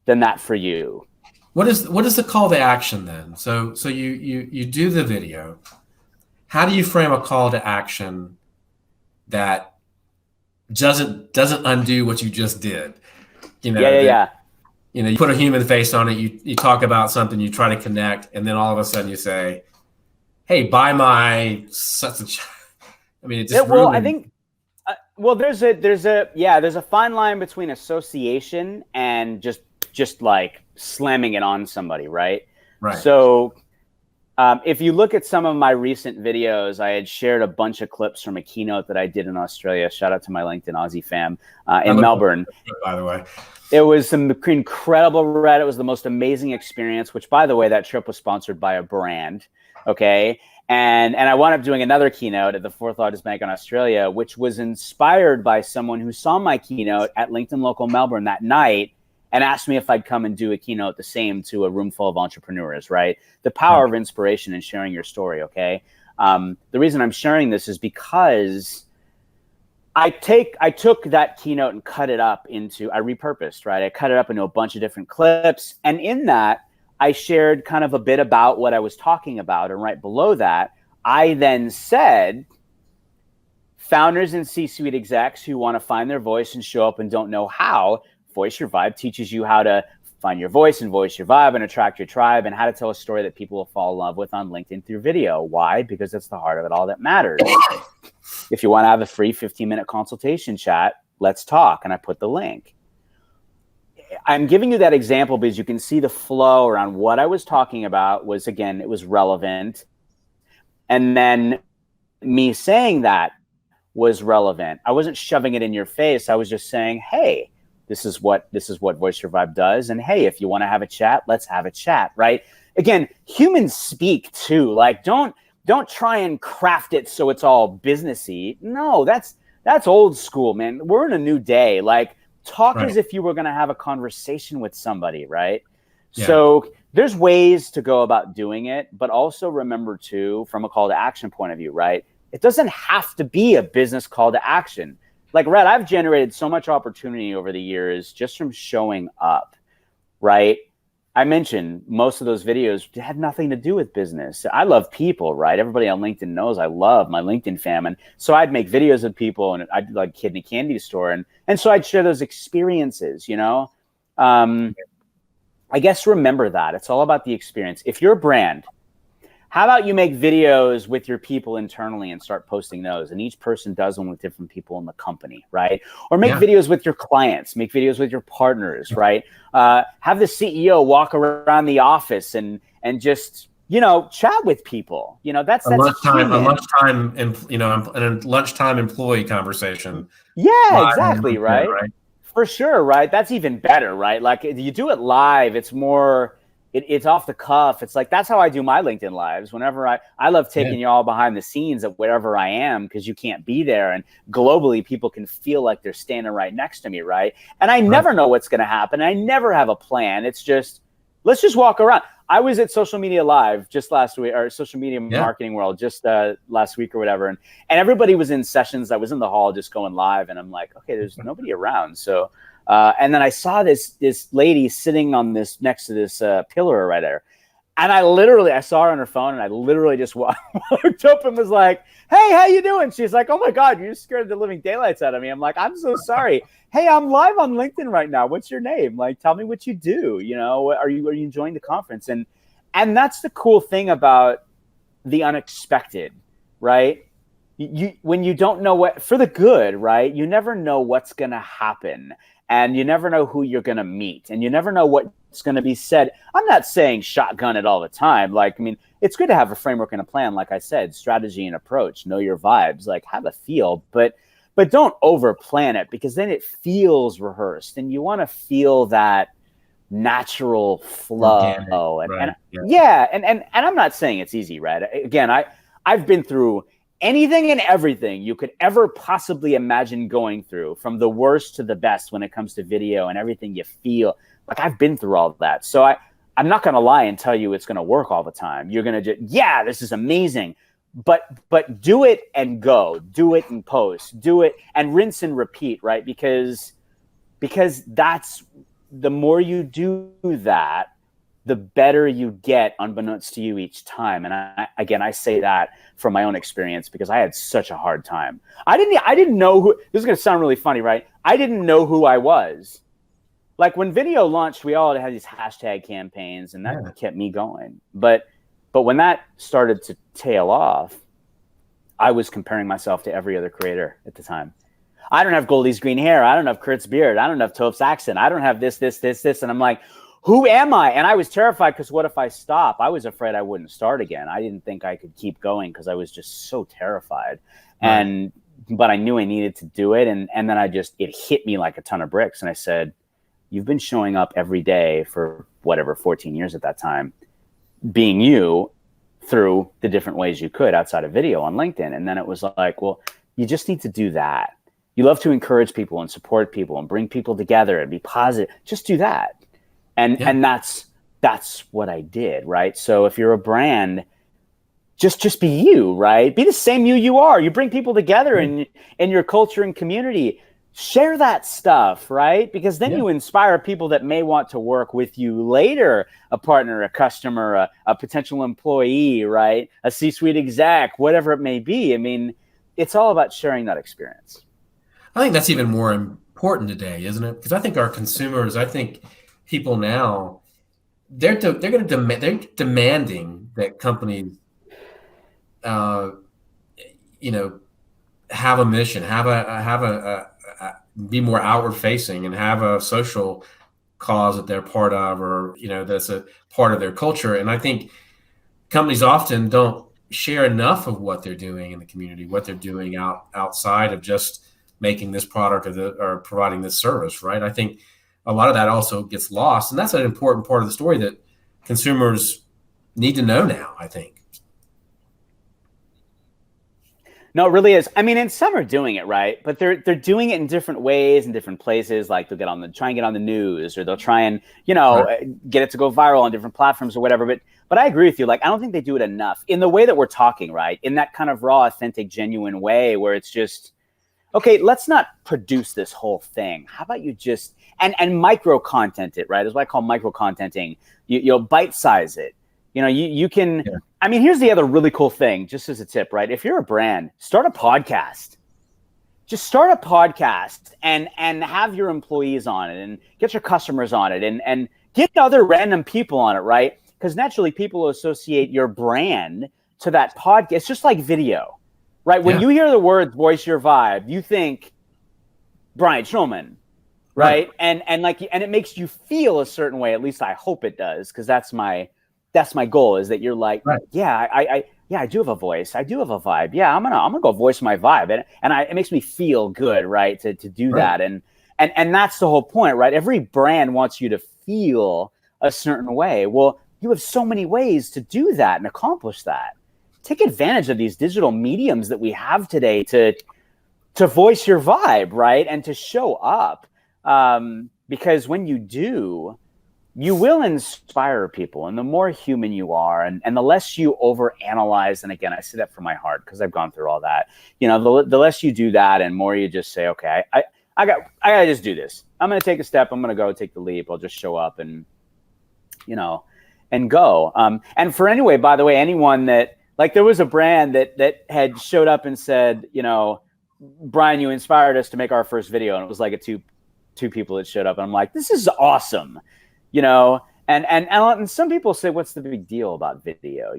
Speaker 2: than that for you.
Speaker 1: What is the call to action then? So you do the video. How do you frame a call to action that doesn't undo what you just did? You put a human face on it. You talk about something. You try to connect, and then all of a sudden you say, "Hey, buy my such and." I mean, it just.
Speaker 2: I think. There's a fine line between association and just like slamming it on somebody, right?
Speaker 1: Right.
Speaker 2: So, if you look at some of my recent videos, I had shared a bunch of clips from a keynote that I did in Australia. Shout out to my LinkedIn Aussie fam in Melbourne.
Speaker 1: By the way,
Speaker 2: it was some incredible Rhett. It was the most amazing experience. Which, by the way, that trip was sponsored by a brand. Okay. And I wound up doing another keynote at the fourth largest bank in Australia, which was inspired by someone who saw my keynote at LinkedIn Local Melbourne that night and asked me if I'd come and do a keynote the same to a room full of entrepreneurs, right? The power of inspiration and sharing your story, okay? The reason I'm sharing this is because I took that keynote and cut it up into, I repurposed, right? I cut it up into a bunch of different clips. And in that, I shared kind of a bit about what I was talking about. And right below that, I then said, founders and C-suite execs who want to find their voice and show up and don't know how, Voice Your Vibe teaches you how to find your voice and voice your vibe and attract your tribe, and how to tell a story that people will fall in love with on LinkedIn through video. Why? Because that's the heart of it all that matters. If you want to have a free 15-minute consultation chat, let's talk. And I put the link. I'm giving you that example because you can see the flow around what I was talking about was, again, it was relevant. And then me saying that was relevant. I wasn't shoving it in your face. I was just saying, hey, this is what Voice Your Vibe does. And hey, if you want to have a chat, let's have a chat, right? Again, humans speak too. Like, don't try and craft it so it's all businessy. No, that's old school, man. We're in a new day. Like, talk as if you were going to have a conversation with somebody, right? Yeah. So there's ways to go about doing it, but also remember too, from a call to action point of view, right? It doesn't have to be a business call to action. Like, Rhett, I've generated so much opportunity over the years just from showing up, right? I mentioned most of those videos had nothing to do with business. I love people, right? Everybody on LinkedIn knows I love my LinkedIn fam. And so I'd make videos of people, and I'd like kid in a candy store. And so I'd share those experiences, I guess remember that. It's all about the experience. If you're a brand, how about you make videos with your people internally and start posting those? And each person does them with different people in the company, right? Or make videos with your clients, make videos with your partners, right? Have the CEO walk around the office and just, chat with people. That's a lunchtime
Speaker 1: employee conversation.
Speaker 2: Yeah, exactly, right? For sure, right? That's even better, right? Like you do it live, it's more it's off the cuff. It's like that's how I do my LinkedIn lives. Whenever I love taking you all behind the scenes at wherever I am because you can't be there, and globally people can feel like they're standing right next to me, right? And I never know what's going to happen. I never have a plan. It's just let's just walk around. I was at Social Media Live just last week, or Social Media Marketing World just last week or whatever, and everybody was in sessions. I was in the hall just going live, and I'm like, okay, there's nobody around, so. And then I saw this lady sitting on this next to this pillar right there. And I saw her on her phone, and I literally just walked up and was like, hey, how you doing? She's like, oh my God, you scared the living daylights out of me. I'm like, I'm so sorry. Hey, I'm live on LinkedIn right now. What's your name? Like, tell me what you do. You know, are you enjoying the conference? And that's the cool thing about the unexpected, right? When you don't know what, for the good, right? You never know what's going to happen. And you never know who you're going to meet, and you never know what's going to be said. I'm not saying shotgun it all the time. Like, I mean, it's good to have a framework and a plan. Like I said, strategy and approach, know your vibes, like have a feel, but don't over plan it, because then it feels rehearsed, and you want to feel that natural flow. And I'm not saying it's easy, right? Again, I've been through anything and everything you could ever possibly imagine going through, from the worst to the best when it comes to video and everything you feel. Like, I've been through all of that. So I'm not going to lie and tell you it's going to work all the time. You're going to just, this is amazing. But do it and go. Do it and post. Do it and rinse and repeat, right? Because that's, the more you do that, the better you get, unbeknownst to you each time. And I say that from my own experience, because I had such a hard time. I didn't know who, this is going to sound really funny, right? I didn't know who I was. Like, when video launched, we all had these hashtag campaigns, and that kept me going. But when that started to tail off, I was comparing myself to every other creator at the time. I don't have Goldie's green hair. I don't have Kurt's beard. I don't have Tophe's accent. I don't have this. And I'm like, who am I? And I was terrified, because what if I stop? I was afraid I wouldn't start again. I didn't think I could keep going, because I was just so terrified. Right. But I knew I needed to do it. And then it hit me like a ton of bricks. And I said, you've been showing up every day for 14 years at that time, being you, through the different ways you could outside of video on LinkedIn. And then it was like, well, you just need to do that. You love to encourage people and support people and bring people together and be positive. Just do that. And that's what I did, right? So if you're a brand, just be you, right? Be the same you are. You bring people together in your culture and community. Share that stuff, right? Because then you inspire people that may want to work with you later, a partner, a customer, a potential employee, right? A C-suite exec, whatever it may be. I mean, it's all about sharing that experience.
Speaker 1: I think that's even more important today, isn't it? Because I think our consumers, people now, they're demanding that companies, have a mission, be more outward facing, and have a social cause that they're part of, or that's a part of their culture. And I think companies often don't share enough of what they're doing in the community, what they're doing outside of just making this product or providing this service, right? I think a lot of that also gets lost, and that's an important part of the story that consumers need to know now, I think.
Speaker 2: No, it really is. I mean, and some are doing it right, but they're doing it in different ways in different places. Like they'll try and get on the news, or they'll try and get it to go viral on different platforms or whatever. But I agree with you. Like, I don't think they do it enough in the way that we're talking, right? In that kind of raw, authentic, genuine way, where it's just, okay, let's not produce this whole thing. How about you just and micro content it, right? That's what I call micro contenting. You'll bite size it. You can. Yeah. I mean, here's the other really cool thing, just as a tip, right? If you're a brand, start a podcast. Just start a podcast and have your employees on it, and get your customers on it, and get other random people on it, right? Because naturally, people associate your brand to that podcast. It's just like video, right? When you hear the words "voice your vibe," you think Brian Schulman, right? And it makes you feel a certain way. At least I hope it does, because that's my goal, is that you're like, I do have a voice. I do have a vibe. Yeah, I'm gonna go voice my vibe, and it makes me feel good, right? To do that, and And that's the whole point, right? Every brand wants you to feel a certain way. Well, you have so many ways to do that and accomplish that. Take advantage of these digital mediums that we have today to voice your vibe, right? And to show up. Because when you do, you will inspire people. And the more human you are, and the less you overanalyze, and again, I say that from my heart because I've gone through all that. The less you do that and more you just say, okay, I gotta just do this. I'm gonna take a step. I'm gonna go take the leap. I'll just show up and and go. And for anyway, by the way, anyone that, like, there was a brand that had showed up and said, Brian, you inspired us to make our first video. And it was like two people that showed up. And I'm like, this is awesome. And some people say, what's the big deal about video?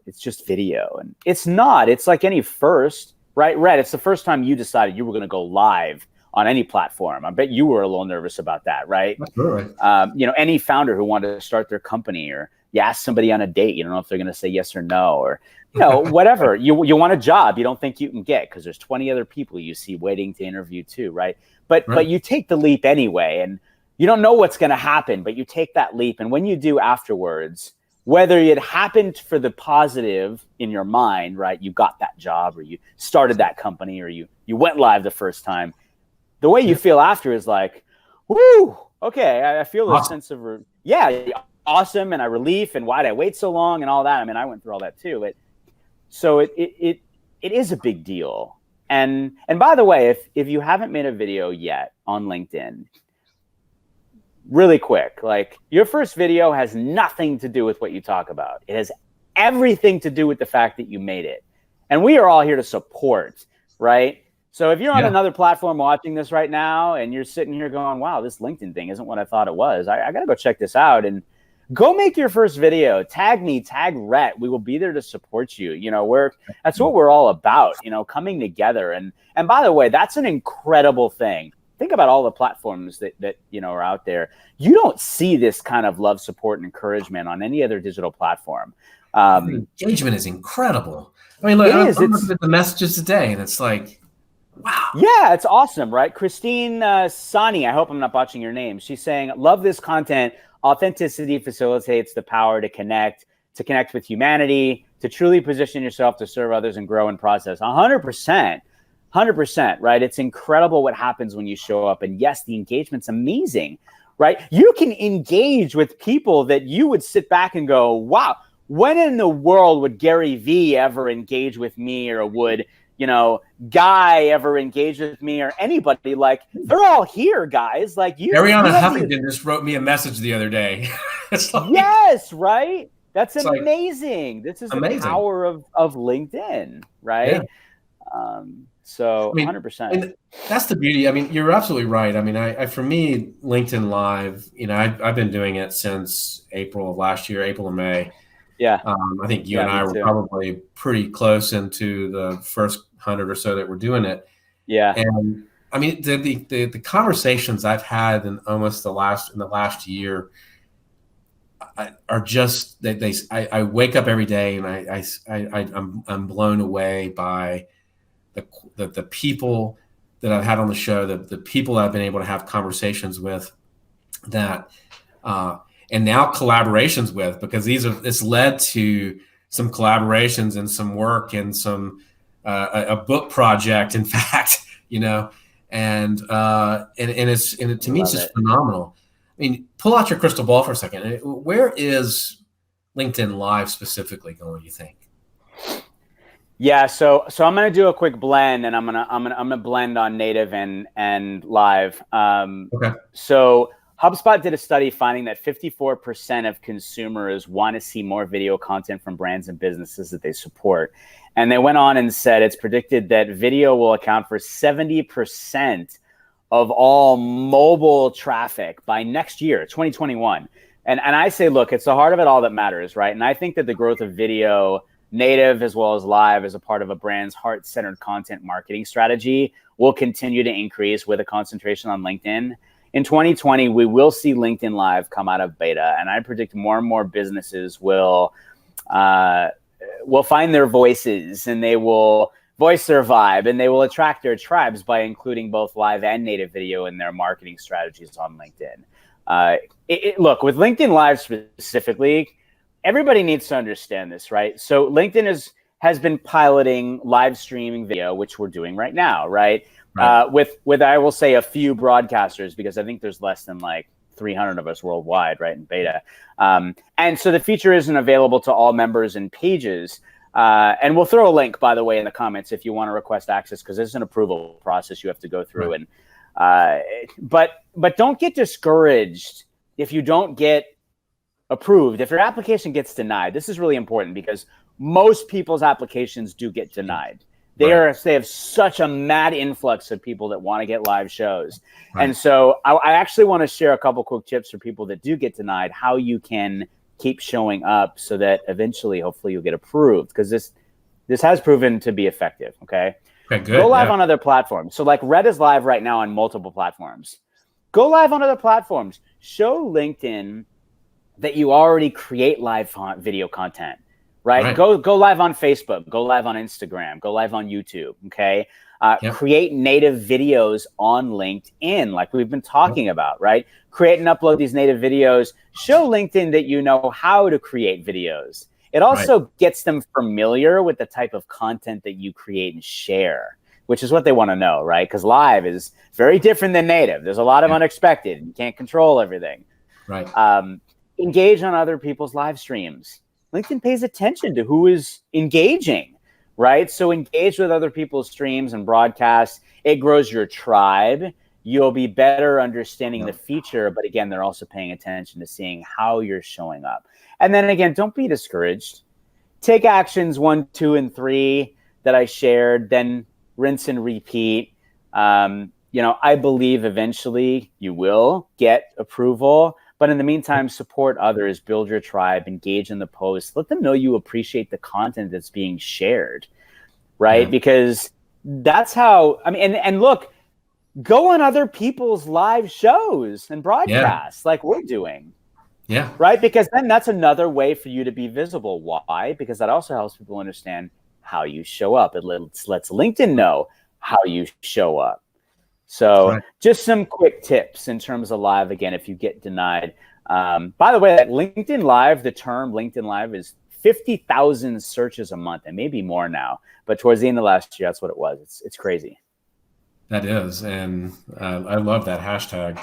Speaker 2: It's just video. And it's not. It's like any first, right? Rhett, it's the first time you decided you were going to go live on any platform. I bet you were a little nervous about that, right?
Speaker 1: Absolutely.
Speaker 2: Any founder who wanted to start their company, or you ask somebody on a date, you don't know if they're going to say yes or no, or whatever. You want a job you don't think you can get because there's 20 other people you see waiting to interview too, right? But you take the leap anyway, and you don't know what's going to happen, but you take that leap, and when you do afterwards, whether it happened for the positive in your mind, right? You got that job, or you started that company, or you went live the first time. The way you feel after is like, woo, okay, I feel a sense of, awesome, and a relief, and why did I wait so long, and all that. I mean, I went through all that too. So it is a big deal. And by the way, if you haven't made a video yet on LinkedIn, really quick, like, your first video has nothing to do with what you talk about. It has everything to do with the fact that you made it. And we are all here to support, right? So if you're on another platform watching this right now and you're sitting here going, wow, this LinkedIn thing isn't what I thought it was, I got to go check this out, and go make your first video. Tag me, tag Rhett. We will be there to support you. That's what we're all about, coming together. And by the way, that's an incredible thing. Think about all the platforms that are out there. You don't see this kind of love, support, and encouragement on any other digital platform.
Speaker 1: The engagement is incredible. I mean, look, I'm looking at the messages today, and it's like, wow.
Speaker 2: Yeah, it's awesome, right? Christine Sani, I hope I'm not botching your name. She's saying, love this content. Authenticity facilitates the power to connect with humanity, to truly position yourself to serve others and grow in process. 100%, right? It's incredible what happens when you show up. And yes, the engagement's amazing, right? You can engage with people that you would sit back and go, wow, when in the world would Gary Vee ever engage with me, or would Guy ever engage with me, or anybody? Like, they're all here, guys. Like,
Speaker 1: Ariana Huffington just wrote me a message the other day. It's like,
Speaker 2: yes, right? That's amazing. Like, this is the power of LinkedIn, right? Yeah. So 100%.
Speaker 1: And that's the beauty. I mean, you're absolutely right. I mean, for me, LinkedIn Live, I've been doing it since April of last year, April or May.
Speaker 2: Yeah.
Speaker 1: I think you and I were probably pretty close into the first 100 or so that were doing it.
Speaker 2: Yeah.
Speaker 1: And I mean, the conversations I've had in the last year are just I wake up every day and I'm blown away by the people that I've had on the show, the people that I've been able to have conversations with, that and now collaborations with, because it's led to some collaborations and some work and some a book project, in fact, and to me it's just phenomenal. I mean, pull out your crystal ball for a second. Where is LinkedIn Live specifically going, you think?
Speaker 2: Yeah, so I'm gonna do a quick blend, and I'm gonna blend on native and live.
Speaker 1: Okay.
Speaker 2: So HubSpot did a study finding that 54% of consumers want to see more video content from brands and businesses that they support. And they went on and said it's predicted that video will account for 70% of all mobile traffic by next year, 2021. And I say, look, it's the heart of it all that matters, right? And I think that the growth of video, native as well as live, as a part of a brand's heart-centered content marketing strategy will continue to increase with a concentration on LinkedIn. In 2020, we will see LinkedIn Live come out of beta, and I predict more and more businesses will find their voices, and they will voice their vibe, and they will attract their tribes by including both live and native video in their marketing strategies on LinkedIn. Look, with LinkedIn Live specifically, everybody needs to understand this, right? So LinkedIn has been piloting live streaming video, which we're doing right now, right? With I will say a few broadcasters, because I think there's less than like 300 of us worldwide, right, in beta. And so the feature isn't available to all members and pages. And we'll throw a link, by the way, in the comments if you want to request access, because there's an approval process you have to go through.
Speaker 1: Right.
Speaker 2: And but don't get discouraged if you don't get approved. If your application gets denied, this is really important, because most people's applications do get denied. They have such a mad influx of people that want to get live shows. Right. And so I actually want to share a couple quick tips for people that do get denied, how you can keep showing up so that eventually, hopefully, you'll get approved, because this has proven to be effective. Okay, good. Go live on other platforms. So like Rhett is live right now on multiple platforms. Go live on other platforms. Show LinkedIn that you already create live video content. Right? Go live on Facebook, go live on Instagram, go live on YouTube, okay? Create native videos on LinkedIn, like we've been talking about, right? Create and upload these native videos. Show LinkedIn that you know how to create videos. It also gets them familiar with the type of content that you create and share, which is what they want to know, right? Because live is very different than native. There's a lot of unexpected. You can't control everything. Right. Engage on other people's live streams. LinkedIn pays attention to who is engaging, right? So engage with other people's streams and broadcasts. It grows your tribe. You'll be better understanding the feature, but again, they're also paying attention to seeing how you're showing up. And then again, don't be discouraged. Take actions 1, 2, and 3 that I shared, then rinse and repeat. I believe eventually you will get approval. But in the meantime, support others, build your tribe, engage in the posts, let them know you appreciate the content that's being shared, right? Because that's how, and look, go on other people's live shows and broadcasts like we're doing. Yeah. Right? Because then that's another way for you to be visible. Why? Because that also helps people understand how you show up. It lets LinkedIn know how you show up. So just some quick tips in terms of live, again, if you get denied. By the way, LinkedIn Live, the term LinkedIn Live is 50,000 searches a month, and maybe more now. But towards the end of last year, that's what it was. It's crazy.
Speaker 1: That is. And I love that hashtag.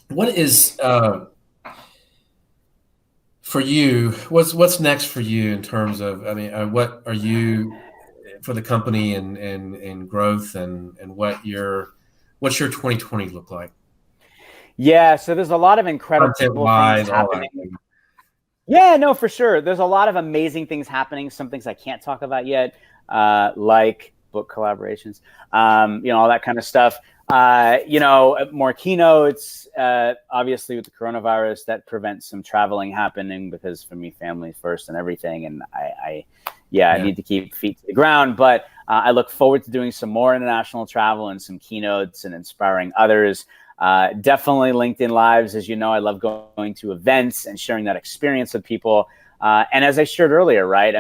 Speaker 1: What is for you? What's next for you in terms of, what are you for the company and growth and what's your 2020 look like?
Speaker 2: Yeah, so there's a lot of incredible things happening. Yeah, no, for sure. There's a lot of amazing things happening. Some things I can't talk about yet, like book collaborations, all that kind of stuff. More keynotes. Obviously, with the coronavirus, that prevents some traveling happening, because for me, family first and everything. And I need to keep feet to the ground. But I look forward to doing some more international travel and some keynotes and inspiring others. Definitely LinkedIn Lives. As you know, I love going to events and sharing that experience with people. And as I shared earlier, right?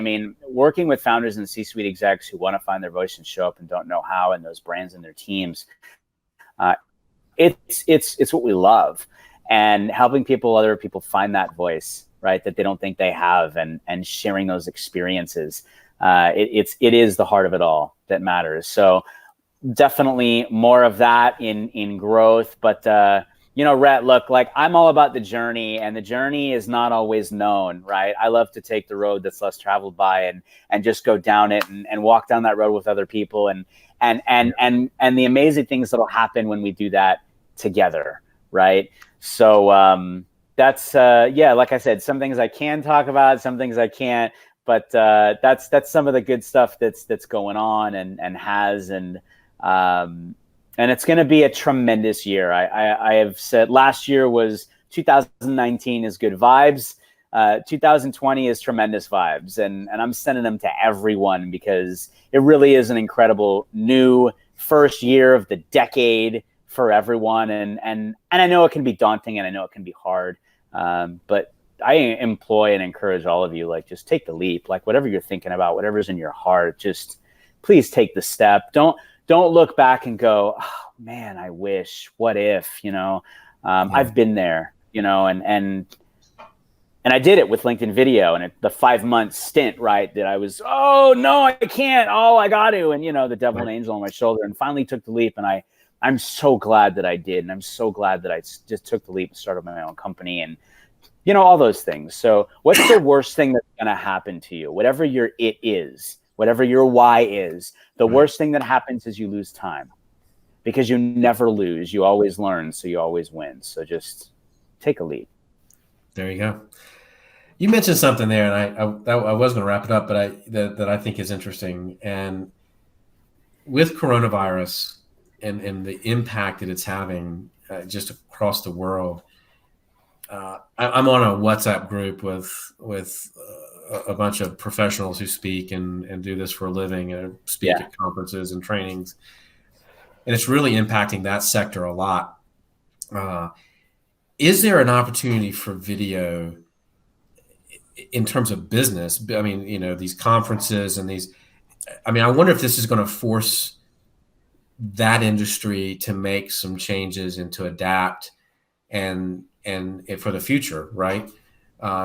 Speaker 2: Working with founders and C-suite execs who want to find their voice and show up and don't know how, and those brands and their teams. It's what we love, and helping other people find that voice, right, that they don't think they have, and sharing those experiences. It is the heart of it all that matters. So definitely more of that in growth. But Rhett, look, like I'm all about the journey, and the journey is not always known, right? I love to take the road that's less traveled by and just go down it and walk down that road with other people, and the amazing things that'll happen when we do that together, right? So that's like I said, some things I can talk about, some things I can't, but that's some of the good stuff that's going on and it's going to be a tremendous year. I have said last year was 2019 is good vibes. 2020 is tremendous vibes, and I'm sending them to everyone, because it really is an incredible new first year of the decade for everyone. And I know it can be daunting, and I know it can be hard, but I employ and encourage all of you, like, just take the leap, like whatever you're thinking about, whatever's in your heart, just please take the step. Don't look back and go, oh, man, I wish, what if, I've been there, and I did it with LinkedIn Video, and the 5-month stint, right, that I was, oh no, I can't, oh, I got to, and the devil and angel on my shoulder, and finally took the leap. And I'm so glad that I did, and I'm so glad that I just took the leap and started my own company, and all those things. So what's the worst thing that's going to happen to you? Whatever your it is, whatever your why is, the worst thing that happens is you lose time, because you never lose. You always learn, so you always win. So just take a leap.
Speaker 1: There you go. You mentioned something there, and I was going to wrap it up, but that I think is interesting. And with coronavirus and the impact that it's having just across the world, I'm on a WhatsApp group with a bunch of professionals who speak and do this for a living and speak at conferences and trainings, and it's really impacting that sector a lot. Is there an opportunity for video in terms of business? I mean, these conferences and I wonder if this is going to force that industry to make some changes and to adapt and for the future, right?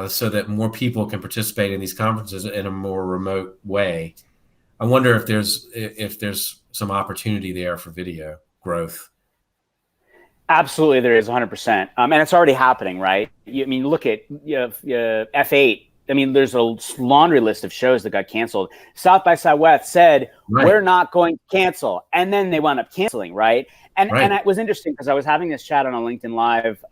Speaker 1: So that more people can participate in these conferences in a more remote way. I wonder if there's some opportunity there for video growth.
Speaker 2: Absolutely, there is 100%, and it's already happening, right? Look at F8. There's a laundry list of shows that got canceled. South by Southwest said, we're not going to cancel, and then they wound up canceling, right? And it was interesting because I was having this chat on a LinkedIn Live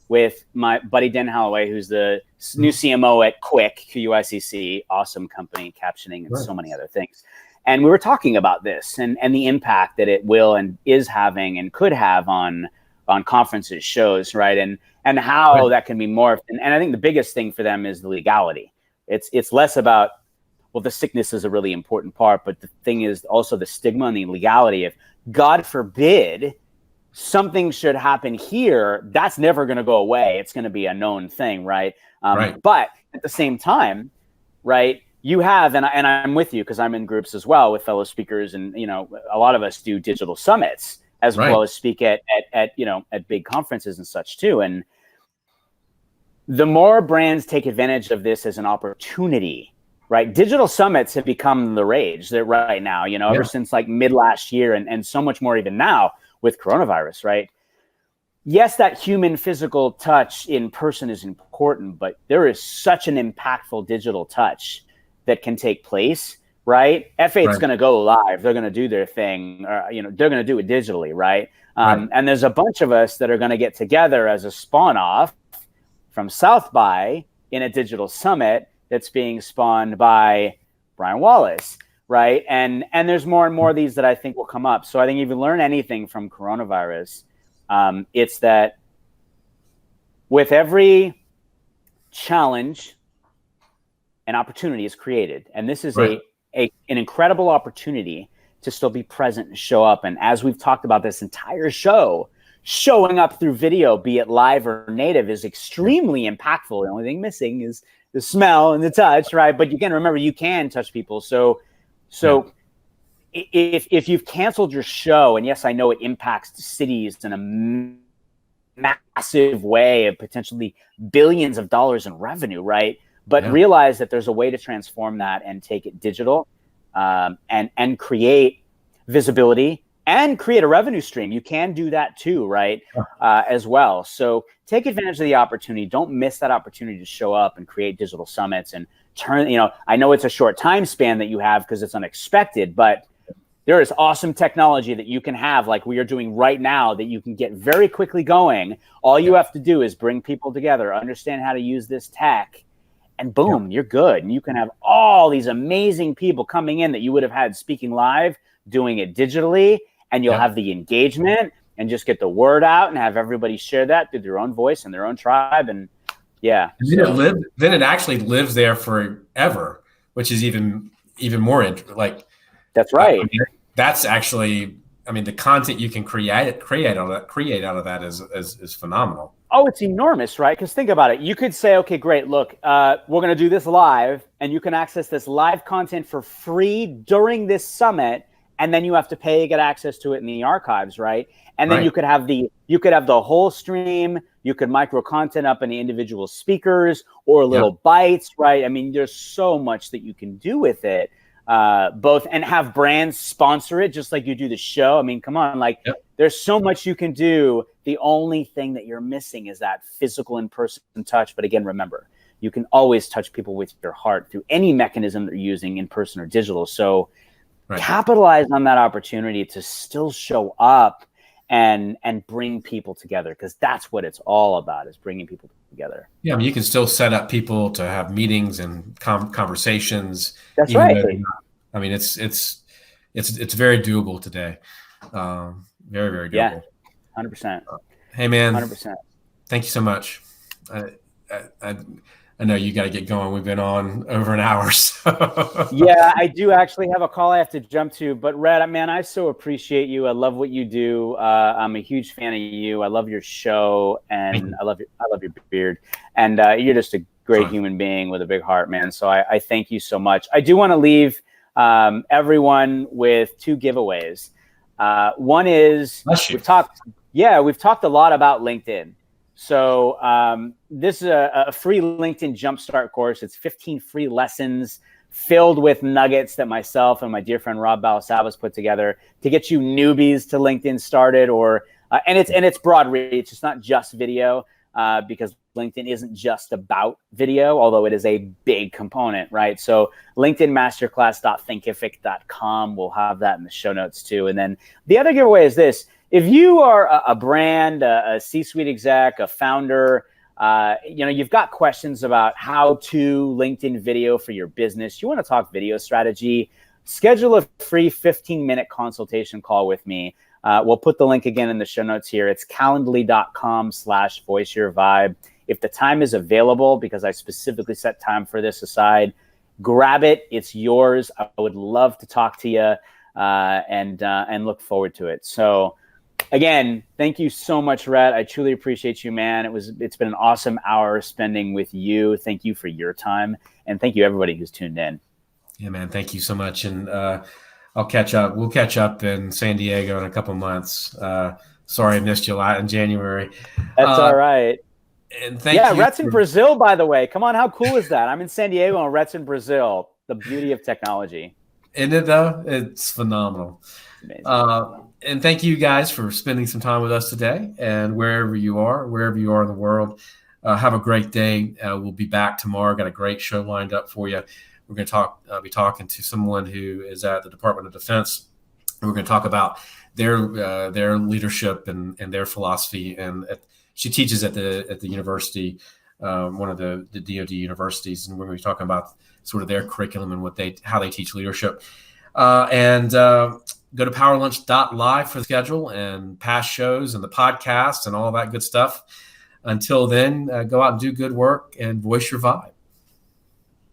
Speaker 2: with my buddy Dan Holloway, who's the new CMO at QuickCC, awesome company, captioning and so many other things. And we were talking about this and the impact that it will and is having and could have on conferences, shows, right? And how that can be morphed. And I think the biggest thing for them is the legality. It's less about, well, the sickness is a really important part, but the thing is also the stigma and the legality. If God forbid something should happen here, that's never going to go away. It's going to be a known thing, right? But at the same time, right, you have, and I'm with you because I'm in groups as well with fellow speakers, and a lot of us do digital summits as well as speak at big conferences and such too. And the more brands take advantage of this as an opportunity, right? Digital summits have become the rage right now, ever since like mid last year, and so much more even now with coronavirus, right? Yes, that human physical touch in person is important, but there is such an impactful digital touch that can take place, right? F8 is going to go live. They're going to do their thing, or, they're going to do it digitally, right? And there's a bunch of us that are going to get together as a spawn off from South by in a digital summit that's being spawned by Brian Wallace, right? And there's more and more of these that I think will come up. So I think if you learn anything from coronavirus, it's that with every challenge, an opportunity is created. And this is an incredible opportunity to still be present and show up. And as we've talked about this entire show, showing up through video, be it live or native, is extremely impactful. The only thing missing is the smell and the touch, right? But you can remember, you can touch people. So if you've canceled your show, and yes, I know it impacts cities in a massive way of potentially billions of dollars in revenue, right? But realize that there's a way to transform that and take it digital, and create visibility and create a revenue stream. You can do that too, right? As well. So take advantage of the opportunity. Don't miss that opportunity to show up and create digital summits and turn, I know it's a short time span that you have because it's unexpected, but there is awesome technology that you can have, like we are doing right now, that you can get very quickly going. All you have to do is bring people together, understand how to use this tech, and boom, you're good. And you can have all these amazing people coming in that you would have had speaking live, doing it digitally, and you'll have the engagement and just get the word out and have everybody share that through their own voice and their own tribe. And then
Speaker 1: it actually lives there forever, which is even more like.
Speaker 2: That's right.
Speaker 1: That's actually, the content you can create out of that is phenomenal.
Speaker 2: Oh, it's enormous, right? Because think about it. You could say, okay, great. Look, we're going to do this live, and you can access this live content for free during this summit, and then you have to pay to get access to it in the archives, right? And then
Speaker 1: Right.
Speaker 2: you could have the whole stream. You could micro content up in the individual speakers or little bites, right? I mean, there's so much that you can do with it. Both, and have brands sponsor it just like you do the show. I mean, come on, like there's so much you can do. The only thing that you're missing is that physical in-person touch. But again, remember, you can always touch people with your heart through any mechanism they're using, in person or digital. So capitalize on that opportunity to still show up and bring people together, because that's what it's all about, is bringing people together.
Speaker 1: Yeah, I mean, you can still set up people to have meetings and conversations.
Speaker 2: That's right.
Speaker 1: I mean, it's very doable today. Very, very doable.
Speaker 2: Yeah, 100%.
Speaker 1: Hey, man.
Speaker 2: 100%.
Speaker 1: Thank you so much. I know you got to get going. We've been on over an hour. So.
Speaker 2: Yeah, I do actually have a call I have to jump to. But Rhett, man, I so appreciate you. I love what you do. I'm a huge fan of you. I love your show, and I love your beard. And you're just a great human being with a big heart, man. So I thank you so much. I do want to leave everyone with 2 giveaways. One is we've talked a lot about LinkedIn. So this is a free LinkedIn Jumpstart course. It's 15 free lessons filled with nuggets that myself and my dear friend Rob Balasabas put together to get you newbies to LinkedIn started. And it's broad reach. It's not just video, because LinkedIn isn't just about video, although it is a big component, right? So LinkedInmasterclass.thinkific.com. We'll have that in the show notes too. And then the other giveaway is this. If you are a brand, a C-suite exec, a founder, you've got questions about how to LinkedIn video for your business, you want to talk video strategy, schedule a free 15-minute consultation call with me. We'll put the link again in the show notes here. It's calendly.com/voiceyourvibe. If the time is available, because I specifically set time for this aside, grab it. It's yours. I would love to talk to you and look forward to it. So again, thank you so much, Rhett. I truly appreciate you, man. It's been an awesome hour spending with you. Thank you for your time, and thank you everybody who's tuned in.
Speaker 1: Yeah, man. Thank you so much. And I'll catch up. We'll catch up in San Diego in a couple months. Sorry I missed you a lot in January.
Speaker 2: That's all right.
Speaker 1: And thank you.
Speaker 2: Rhett's in Brazil, by the way. Come on, how cool is that? I'm in San Diego and Rhett's in Brazil. The beauty of technology.
Speaker 1: Isn't it though? It's phenomenal. And thank you guys for spending some time with us today. And wherever you are in the world, have a great day. We'll be back tomorrow. Got a great show lined up for you. We're going to be talking to someone who is at the Department of Defense. We're going to talk about their leadership and their philosophy. And she teaches at the university, one of the DoD universities, and we're going to be talking about sort of their curriculum and how they teach leadership. And go to powerlunch.live for the schedule and past shows and the podcast and all that good stuff. Until then, go out and do good work and voice your vibe.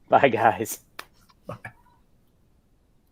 Speaker 2: Bye, guys.
Speaker 1: Bye.